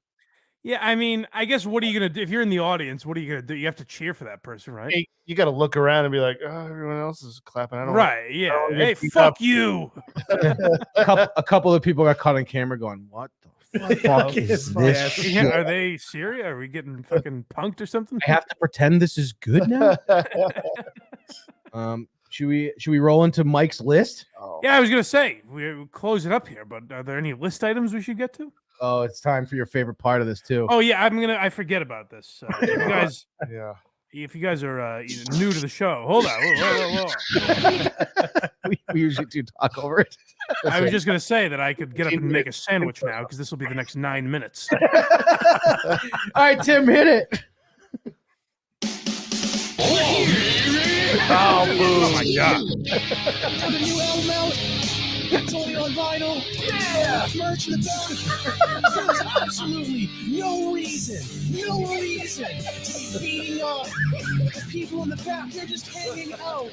Yeah, I mean, I guess what are you gonna do if you're in the audience? What are you gonna do? You have to cheer for that person, right? hey, you got to look around and be like, oh, everyone else is clapping. I don't Right? Yeah. wanna Hey, get beat fuck up. you. A couple of people got caught on camera going, "What the fuck is this Yeah, shit? are they serious? Are we getting fucking punked or something? I have to pretend this is good now." Should we roll into Mike's list? Yeah, I was gonna say we close it up here, but are there any list items we should get to? Oh, it's time for your favorite part of this too. Oh yeah, I forget about this. Yeah. If you guys are new to the show, hold on. Whoa. We usually do talk over it. I was just gonna say that I could get up and make a sandwich now because this will be the next 9 minutes. All right, Tim, hit it. Oh my god! The new album out. It's only on vinyl. Yeah, merch in the back. There's absolutely no reason to be beating up the people in the back. They're just hanging out.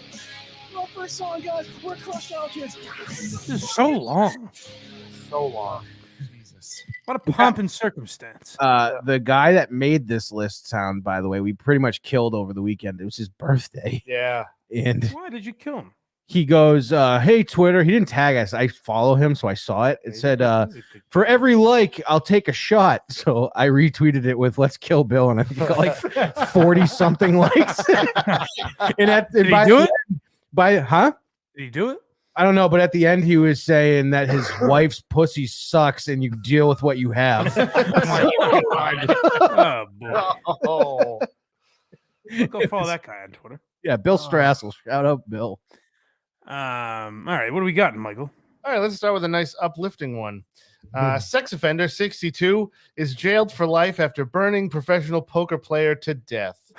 Our first song, guys. We're crushed out kids. This is so long. So long. Jesus. What a pomp and circumstance. The guy that made this list sound, by the way, we pretty much killed over the weekend. It was his birthday, Yeah. and Why did you kill him? he goes, "Hey, Twitter." He didn't tag us. I follow him, so I saw it. It said, "For every like, I'll take a shot." So I retweeted it with "Let's kill Bill," and I think it got like 40 something likes. And Did he do it? Huh? Did he do it? I don't know, but at the end he was saying that his wife's pussy sucks and you deal with what you have. Oh boy! Oh. Go follow that guy on Twitter. Yeah, Bill Strassel. Shout out, Bill. All right, what do we got, Michael? All right, let's start with a nice uplifting one. Sex offender 62 is jailed for life after burning professional poker player to death.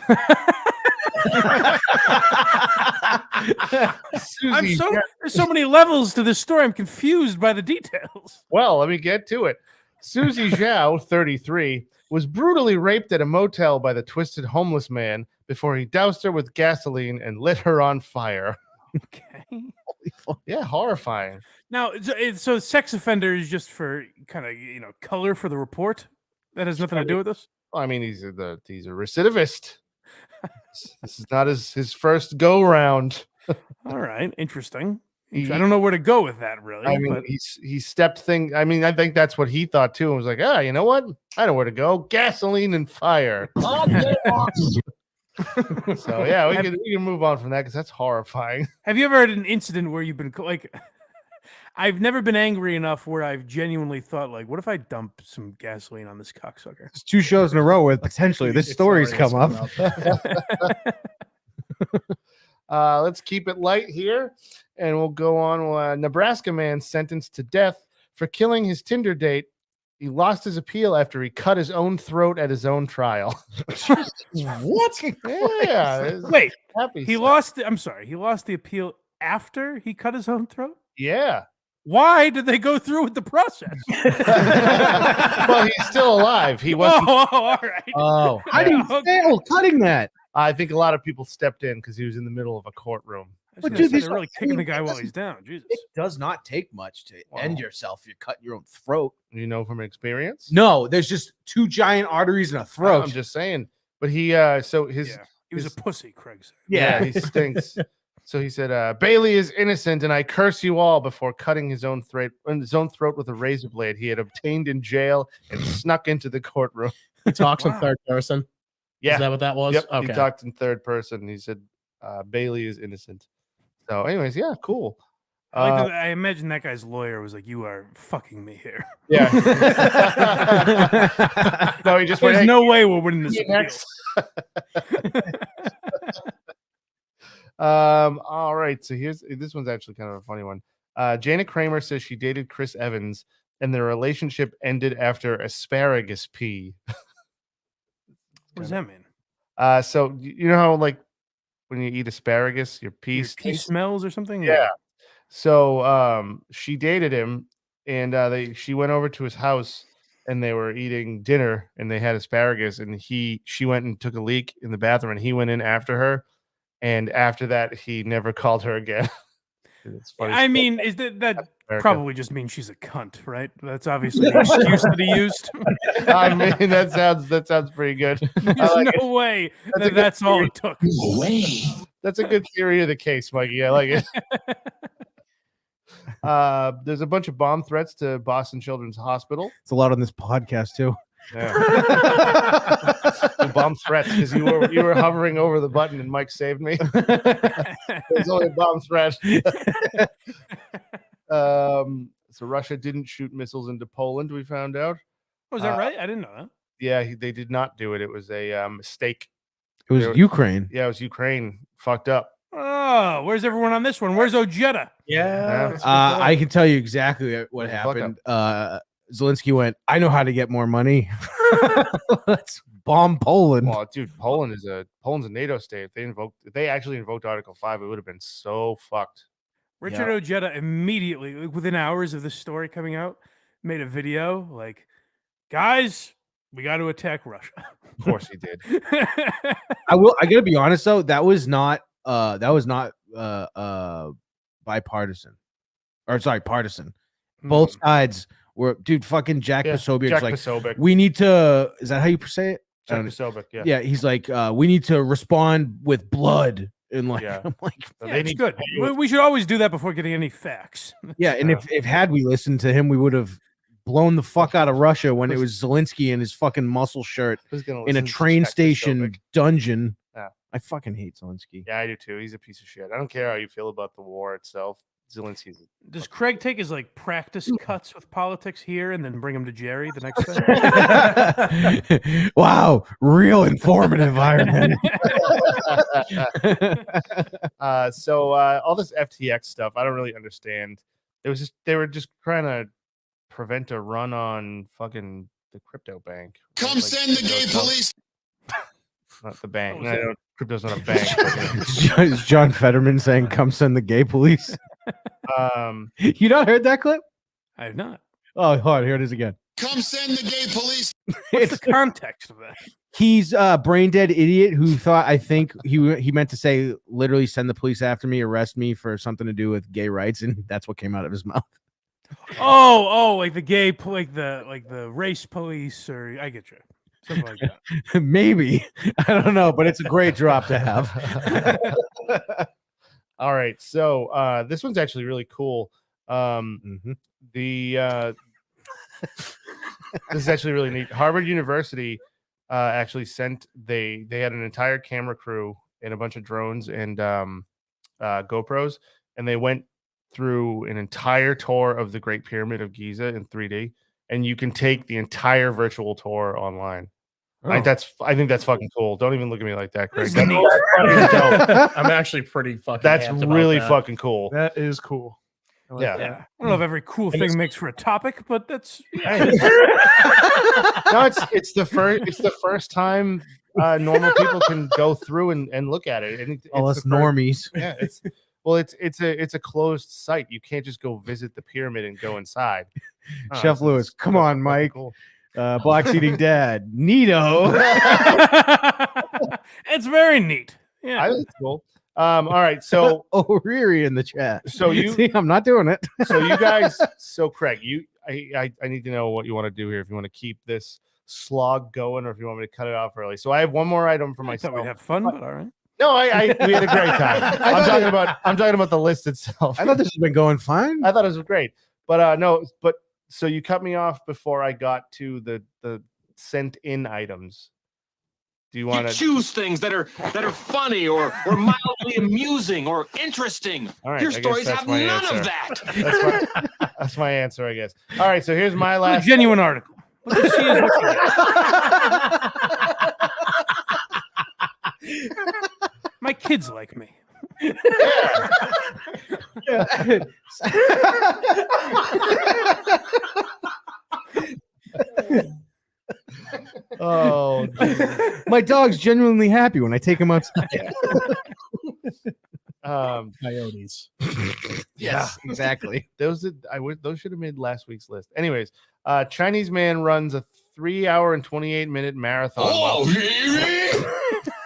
There's so many levels to this story. I'm confused by the details. Well, let me get to it. Susie Zhao, 33, was brutally raped at a motel by the twisted homeless man before he doused her with gasoline and lit her on fire. Okay. Yeah, horrifying. Now, so sex offender is just for kind of color for the report. That has nothing to do with this. I mean, he's a recidivist. This is not his first go round. All right, interesting. He- I don't know where to go with that, really. I mean, but he stepped thing. I mean, I think that's what he thought too, and was like, you know what? I know where to go. Gasoline and fire. So yeah, we can move on from that because that's horrifying. have you ever had an incident where you've been like? I've never been angry enough where I've genuinely thought, like, what if I dump some gasoline on this cocksucker? It's 2 shows in a row where potentially this story's come up. Let's keep it light here, and we'll go on. Nebraska man sentenced to death for killing his Tinder date. He lost his appeal after he cut his own throat at his own trial. What? Yeah. Wait, Happy. he lost. I'm sorry, he lost the appeal after he cut his own throat. Yeah. Why did they go through with the process? Well, he's still alive. He wasn't. Oh, all right. Oh, how do you fail cutting that? I think a lot of people stepped in because he was in the middle of a courtroom. But But dude, dude, this- they're really kicking the guy while he's down. Jesus. It does not take much to end yourself. You're cutting your own throat. You know from experience. No, there's just 2 giant arteries in a throat. I'm just saying. But he, so his, Yeah. He was a pussy, Craig said. yeah, he stinks. So he said, Bailey is innocent, and I curse you all before cutting his own throat with a razor blade he had obtained in jail and snuck into the courtroom. He talks in Wow. third person. Yeah. Is that what that was? Yep. Okay. He talked in third person. He said, Bailey is innocent. So, anyways, yeah, cool. I imagine that guy's lawyer was like, "You are fucking me here. Yeah. No, he just went, There's "Hey, no way we're winning this you appeal." next." All right. So this one's actually kind of a funny one. Janet Kramer says she dated Chris Evans and their relationship ended after asparagus pee. What does that mean? So you know how like when you eat asparagus, your pee Your pee stinks? smells or something? Yeah. So she dated him and she went over to his house and they were eating dinner, and they had asparagus, and she went and took a leak in the bathroom, and he went in after her, and after that, he never called her again. It's funny. I mean, is that America. probably just means she's a cunt, right? That's obviously the excuse that he used. I mean, that sounds pretty good. There's no way that's all it took. No way. That's a good theory of the case, Mikey. I like it. There's a bunch of bomb threats to Boston Children's Hospital. It's a lot on this podcast too. Yeah. The bomb threats because you were hovering over the button and Mike saved me. There's only a bomb threat. So Russia didn't shoot missiles into Poland. We found out. Was that right? I didn't know that. Yeah, they did not do it. It was a mistake. It was Ukraine. Yeah, it was Ukraine. Fucked up. Oh, where's everyone on this one? Where's Ojeda? Yeah. I can tell you exactly what happened. Zelensky went, I know how to get more money. Let's bomb Poland. Well, dude, Poland's a NATO state. If they actually invoked Article 5, it would have been so fucked. Richard Ojeda immediately, within hours of this story coming out, made a video like, guys, we got to attack Russia. Of course he did. I gotta be honest though, that was not bipartisan. Or sorry, partisan. Both sides were, dude, fucking Jack Posobiec's like, Posobiec. we need to, is that how you say it? Jack Posobiec, yeah. Yeah, he's like, we need to respond with blood. And like, I'm like, it's good. We should always do that before getting any facts. Yeah, and if had we listened to him, we would have blown the fuck out of Russia when it was Zelensky in his fucking muscle shirt in a train station dungeon. Yeah. I fucking hate Zelensky. Yeah, I do too. He's a piece of shit. I don't care how you feel about the war itself. Zelensky's. Does Craig take his like practice cuts with politics here and then bring him to Jerry the next day? Wow, real informative environment. So all this FTX stuff, I don't really understand. They were just trying to prevent a run on fucking the crypto bank. Come like, send the gay police. Not the bank. No, crypto's not a bank. Is John Fetterman saying, "Come send the gay police"? You not heard that clip? I have not. Oh, hold on, here it is again. Come send the gay police. What's the context of that? He's a brain dead idiot who thought, I think he meant to say literally send the police after me, arrest me for something to do with gay rights, and that's what came out of his mouth. Oh, like the gay, like the race police, or I get you. Something like that. Maybe. I don't know, but it's a great drop to have. All right. So this one's actually really cool. This is actually really neat. Harvard University actually they had an entire camera crew and a bunch of drones and GoPros, and they went through an entire tour of the Great Pyramid of Giza in 3D, and you can take the entire virtual tour online. Oh. I think that's fucking cool. Don't even look at me like that, Craig. I'm actually pretty fucking. That's really fucking cool. That is cool. Yeah. I don't know if every cool thing makes for a topic, but that's No, it's the first time normal people can go through and look at it. And all us normies. Yeah, it's a closed site. You can't just go visit the pyramid and go inside. Chef Lewis, come on, Mike. Cool. Black's eating dad. Neato. It's very neat. Yeah, I think it's cool. All right, so O'Reary in the chat. So you see, I'm not doing it. So you guys, Craig, I need to know what you want to do here. If you want to keep this slog going, or if you want me to cut it off early. So I have one more item for myself. I thought we'd have fun, but all right. No, we had a great time. I'm talking about the list itself. I thought this has been going fine. I thought it was great, but no, but so you cut me off before I got to the sent in items. Do you want to choose things that are funny or mildly amusing or interesting? All right, your stories have none of that. That's my answer, I guess. All right, so here's my last genuine article. What you see is what you get. My kids like me. Yeah. Oh, my dog's genuinely happy when I take him outside. Coyotes. Yes, exactly. Those should have made last week's list. Anyways, Chinese man runs a 3 hour and 28-minute marathon.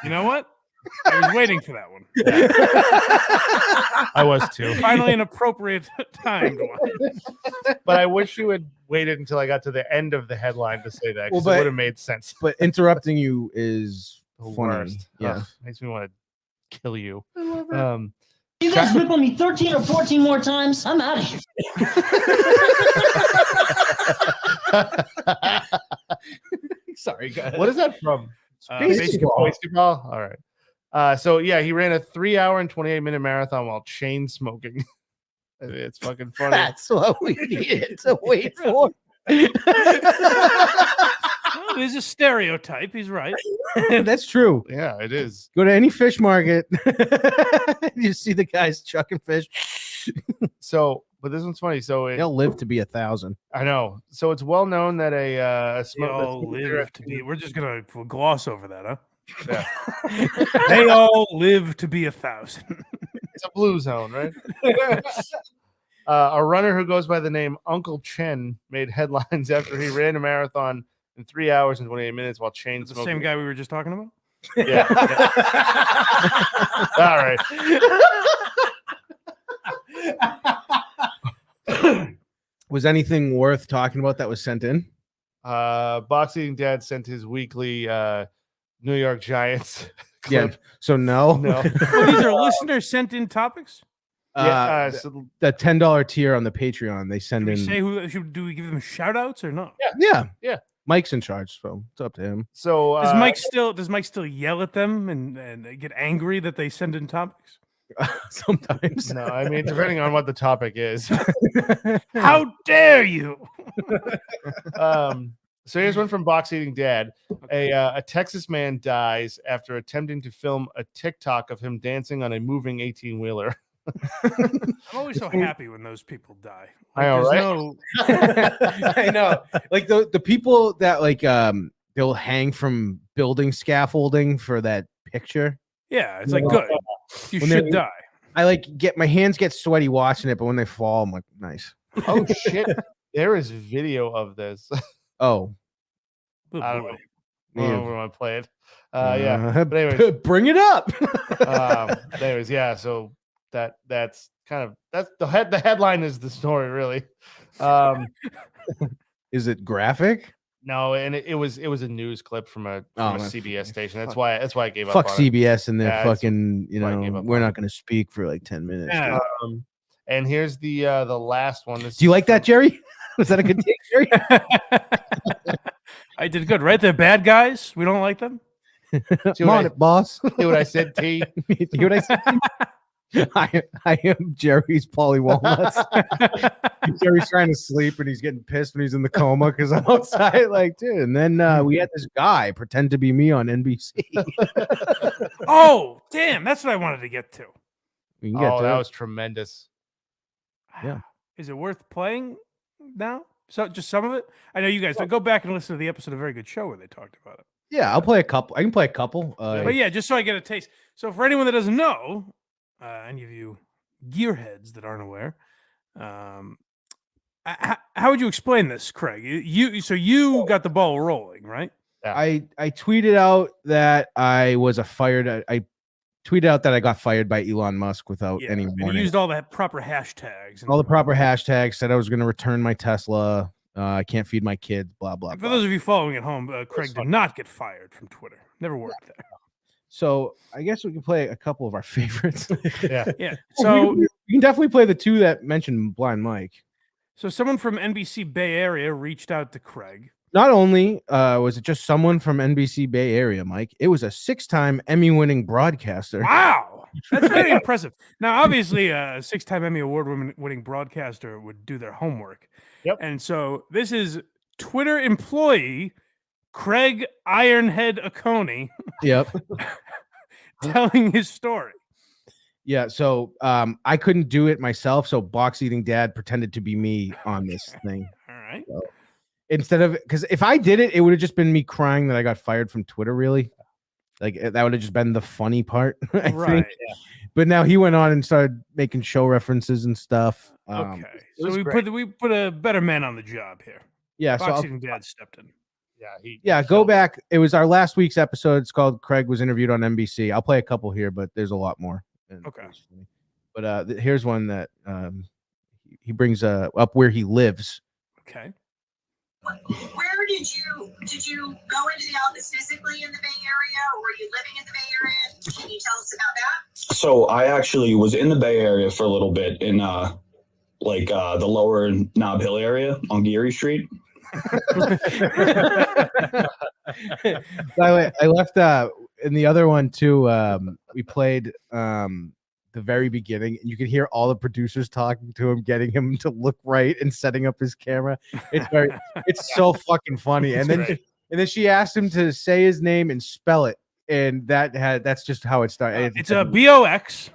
You know what? I was waiting for that one. I was too. Finally, an appropriate time to watch. But I wish you had waited until I got to the end of the headline to say that, because Well, it would have made sense. But interrupting you is The funny. worst. Yeah. Ugh, makes me want to kill you. You guys rip on me 13 or 14 more times, I'm out of here. Sorry, guys. What is that from? Baseball. Baseball. All right. So yeah, he ran a 3 hour and 28-minute marathon while chain smoking. It's fucking funny. That's what we needed to wait for. Well, there's a stereotype. He's right. That's true. Yeah, it is. Go to any fish market, you see the guys chucking fish. So, but this one's funny. So They'll live to be 1,000. I know. So it's well known that a They smoke. all live to be. We're just gonna gloss over that, huh? Yeah. They all live to be 1,000. It's a blue zone, right? A runner who goes by the name Uncle Chen made headlines after he ran a marathon in 3 hours and 28 minutes while chain The smoking. same guy we were just talking about. Yeah. All right. Was anything worth talking about that was sent in? Boxing Dad sent his weekly New York Giants Yeah. clip. So no. No. Well, these are listener sent in topics. Yeah, The $10 tier on the Patreon, they send Do we in. say who? Do we give them shout outs or not? Yeah. Yeah. Mike's in charge, so it's up to him. So Does Mike still yell at them and get angry that they send in topics? Sometimes. No, I mean, depending on what the topic is. How dare you? So here's one from Box Eating Dad. A Texas man dies after attempting to film a TikTok of him dancing on a moving 18-wheeler. I'm always so happy when those people die. I know, there's right? I know. Like the people that they'll hang from building scaffolding for that picture. Yeah, it's like good. You When should they- die. I my hands get sweaty watching it, but when they fall, I'm like, nice. Oh shit! There is video of this. Oh, Oh, I don't boy. know. I don't know if we want to play it. Yeah. But anyways, bring it up. anyways, yeah. So that's kind of the headline is the story, really. Is it graphic? No, and it was a news clip from a CBS station. That's why I gave up. Fuck on it. CBS and their Yeah, that's fucking. why I gave up We're on not going to speak for like 10 minutes. Yeah. And here's the last one. This Do you like that, Jerry? Was that a good take, Jerry? I did good, right? They're bad guys. We don't like them. See I'm what on I- it, boss. See what I said, T? Hear what I said? I am Jerry's Polly Walnuts. Jerry's trying to sleep and he's getting pissed when he's in the coma because I'm outside. Like, dude. And then we had this guy pretend to be me on NBC. Oh, damn. That's what I wanted to get to. We can get Oh, to that it. was tremendous. Yeah. Is it worth playing now? So just some of it? I know you guys go back and listen to the episode of Very Good Show where they talked about it. Yeah, I'll play a couple. I can play a couple. But yeah, just so I get a taste. So for anyone that doesn't know, any of you gearheads that aren't aware, how would you explain this, Craig? You got the ball rolling, right? I tweeted out that I was fired. I tweeted out that I got fired by Elon Musk without any And you warning. used all the proper hashtags. And All the proper hashtags. Said I was going to return my Tesla. I can't feed my kids. Blah blah. For blah. those of you following at home, Craig did not get fired from Twitter. Never worked there. So I guess we can play a couple of our favorites. Yeah. Yeah. So So we can definitely play the two that mentioned Blind Mike. So someone from NBC Bay Area reached out to Craig. Not only was it just someone from NBC Bay Area, Mike, it was a 6-time Emmy-winning broadcaster. Wow, that's very impressive. Now, obviously, a 6-time Emmy award-winning broadcaster would do their homework. Yep. And so this is Twitter employee Craig Ironhead Oconee Yep. telling his story. Yeah. So I couldn't do it myself. So Box Eating Dad pretended to be me on this thing. All right. So, instead of, because if I did it, it would have just been me crying that I got fired from Twitter. Really, like that would have just been the funny part. I Right. think. but now he went on and started making show references and stuff. Okay, it so was we great. put a better man on the job here. Yeah, so Boxing Dad stepped in. go back. It was our last week's episode. It's called Craig was interviewed on NBC. I'll play a couple here, but there's a lot more. Okay. But here's one that he brings up where he lives. Okay. Where did you go into the office physically in the Bay Area, or were you living in the Bay Area? Can you tell us about that? So I actually was in the Bay Area for a little bit in the lower Nob Hill area on Geary Street. By the way, I left in the other one too. We played the very beginning, and you could hear all the producers talking to him, getting him to look right and setting up his camera. It's so fucking funny. And then she asked him to say his name and spell it, and that's just how it started. It's a BOX.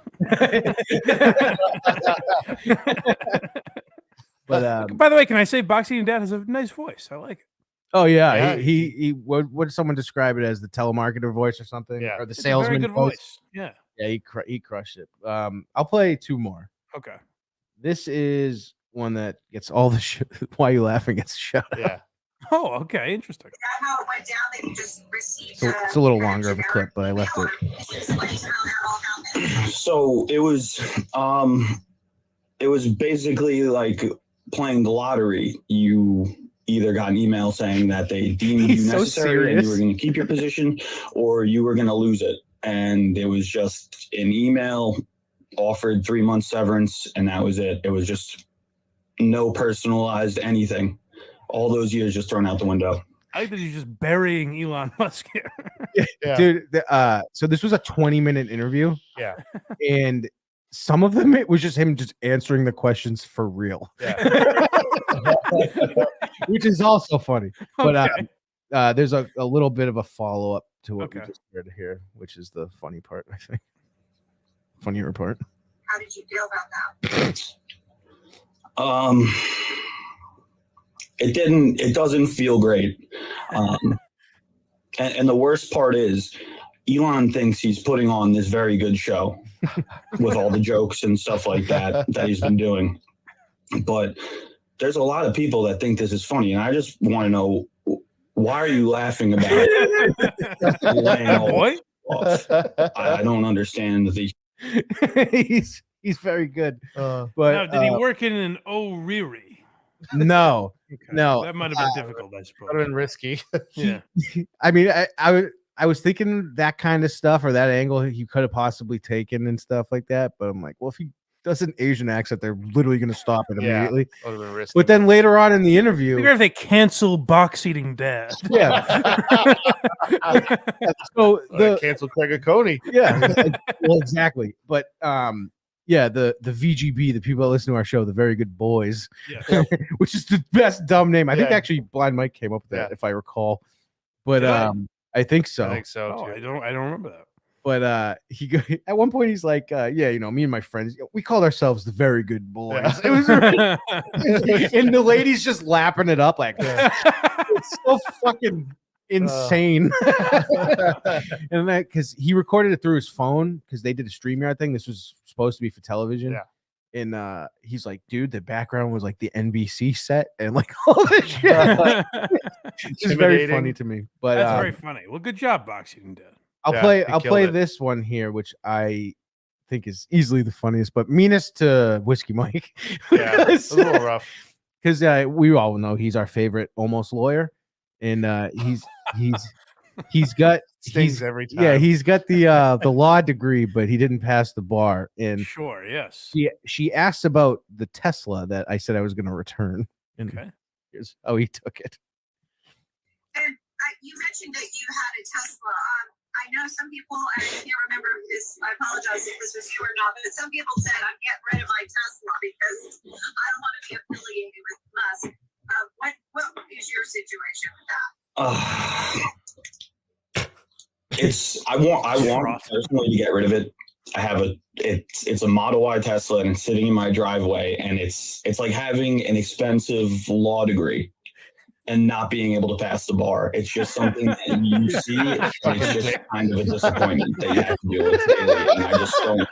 But by the way, can I say Boxing Dad has a nice voice? I like it. Oh yeah, he what did someone describe it as, the telemarketer voice or something? Yeah, or the It's a salesman very good voice. Yeah. Yeah, he crushed it. I'll play two more. Okay. This is one that gets all the why are you laughing? Gets shut up. Yeah. Oh, okay, interesting. Is that how it went down? That you just received? So it's a little longer of a clip, but I left it. Explain how that all happened. So it was basically like playing the lottery. You either got an email saying that they deemed you necessary and you were going to keep your position, or you were going to lose it. And it was just an email, offered 3 months severance, and that was it. It was just no personalized anything. All those years just thrown out the window. I like that he's just burying Elon Musk here. Yeah. Dude. So this was a 20-minute interview. Yeah. And some of them, it was just him just answering the questions for real. Yeah. Which is also funny. But Okay. there's a little bit of a follow-up to what we Okay. just heard here, which is the funny part, I think. Funnier part. How did you feel about that? It doesn't feel great. And the worst part is Elon thinks he's putting on this very good show with all the jokes and stuff like that he's been doing. But there's a lot of people that think this is funny, and I just want to know, why are you laughing about laying all Boy? off? I don't understand the. He's very good. But Now, did he work in an O'Reilly? No, no. That might have been difficult, I suppose. Would have been risky. Yeah. I mean, I was thinking that kind of stuff, or that angle he could have possibly taken and stuff like that. But I'm like, well, if he does an Asian accent, they're literally going to stop it immediately. Would have been risky. But then later on in the I interview, figure if they cancel Box Eating Dad. yeah. So cancel Craig Coney. yeah, well, exactly. But yeah, the VGB, the people that listen to our show, the Very Good Boys, Yes. which is the best dumb name. I think Yeah. actually Blind Mike came up with that, Yeah. if I recall. But Did I? I think so. I think so Oh, too. I don't remember that. But at one point he's like, yeah, me and my friends, we called ourselves the Very Good Boys. Yeah. It was and the ladies just lapping it up like it's so fucking insane. And that because he recorded it through his phone because they did a StreamYard thing. This was supposed to be for television. Yeah. And he's like, dude, the background was like the NBC set and like all this shit. It's just very Intimidating. funny to me. But That's very funny. Well, good job, Box Eating Dad. I'll Yeah, play he I'll killed play it. this one here, which I think is easily the funniest, but meanest to Whiskey Mike. Yeah, it's a little rough. Because we all know he's our favorite almost lawyer, and he's got Stings every time. yeah, he's got the law degree, but he didn't pass the bar. And Sure, yes. she asked about the Tesla that I said I was going to return, and Okay. here's how he took it. And you mentioned that you had a Tesla. I know some people, and I can't remember if this, I apologize if this was you or not, but some people said, I'm getting rid of my Tesla because I don't want to be affiliated with Musk. What is your situation with that? I want personally to get rid of it. I have it's a Model Y Tesla and it's sitting in my driveway, and it's like having an expensive law degree. and not being able to pass the bar. It's just something that you see, and it's just kind of a disappointment that you have to deal with daily. And I just don't.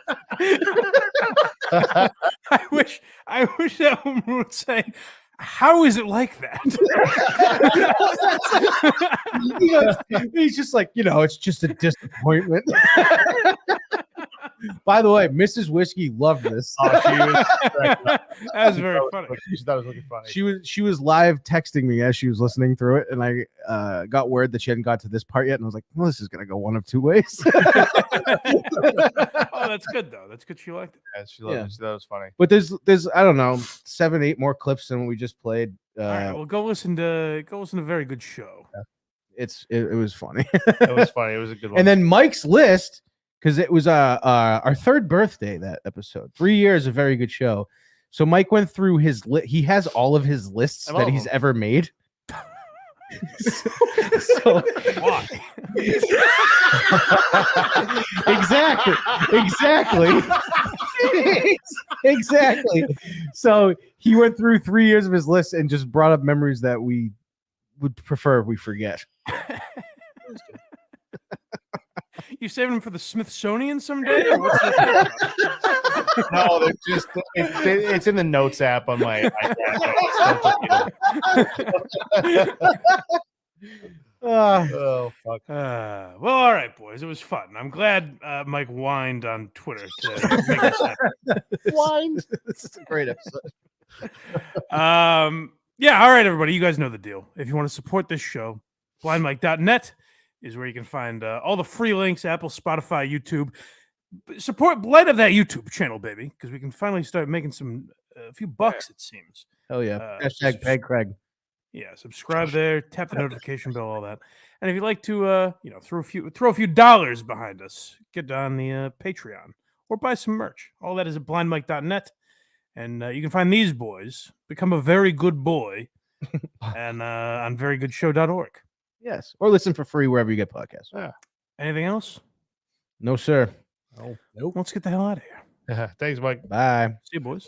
I wish that woman would say, "How is it like that?" He's just like, it's just a disappointment. By the way, Mrs. Whiskey loved this. Oh, she was That was very funny. That was looking funny. She was live texting me as she was listening through it, and I got word that she hadn't got to this part yet, and I was like, "Well, this is gonna go one of two ways." Oh, that's good though. That's good. She liked it. Yeah, she loved it. That was funny. But there's I don't know 7-8 more clips than what we just played. All right, well, go listen to Very Good Show. It was funny. It was funny. It was a good one. And then Mike's list, because it was our third birthday that episode. 3 years, a Very Good Show. So Mike went through his he has all of his lists that he's ever made. so Why? Exactly. So he went through 3 years of his list and just brought up memories that we would prefer we forget. You saving them for the Smithsonian someday? Or what's this? No, they're just it's in the notes app on my iPad. Oh fuck. Well, all right, boys. It was fun. I'm glad Mike whined on Twitter to make us happy. Whined. This is a great episode. Yeah, all right, everybody. You guys know the deal. If you want to support this show, blindmike.net is where you can find all the free links, Apple, Spotify, YouTube. Support light of that YouTube channel, baby, because we can finally start making a few bucks, it seems. Oh yeah. Hashtag Peg Craig. Yeah, subscribe there, tap the notification bell, all that. And if you'd like to throw a few dollars behind us, get on the Patreon or buy some merch. All that is at blindmike.net. And you can find these boys, become a very good boy, and on verygoodshow.org. Yes. Or listen for free wherever you get podcasts. Yeah. Anything else? No, sir. Nope. Let's get the hell out of here. Thanks, Mike. Bye. See you, boys.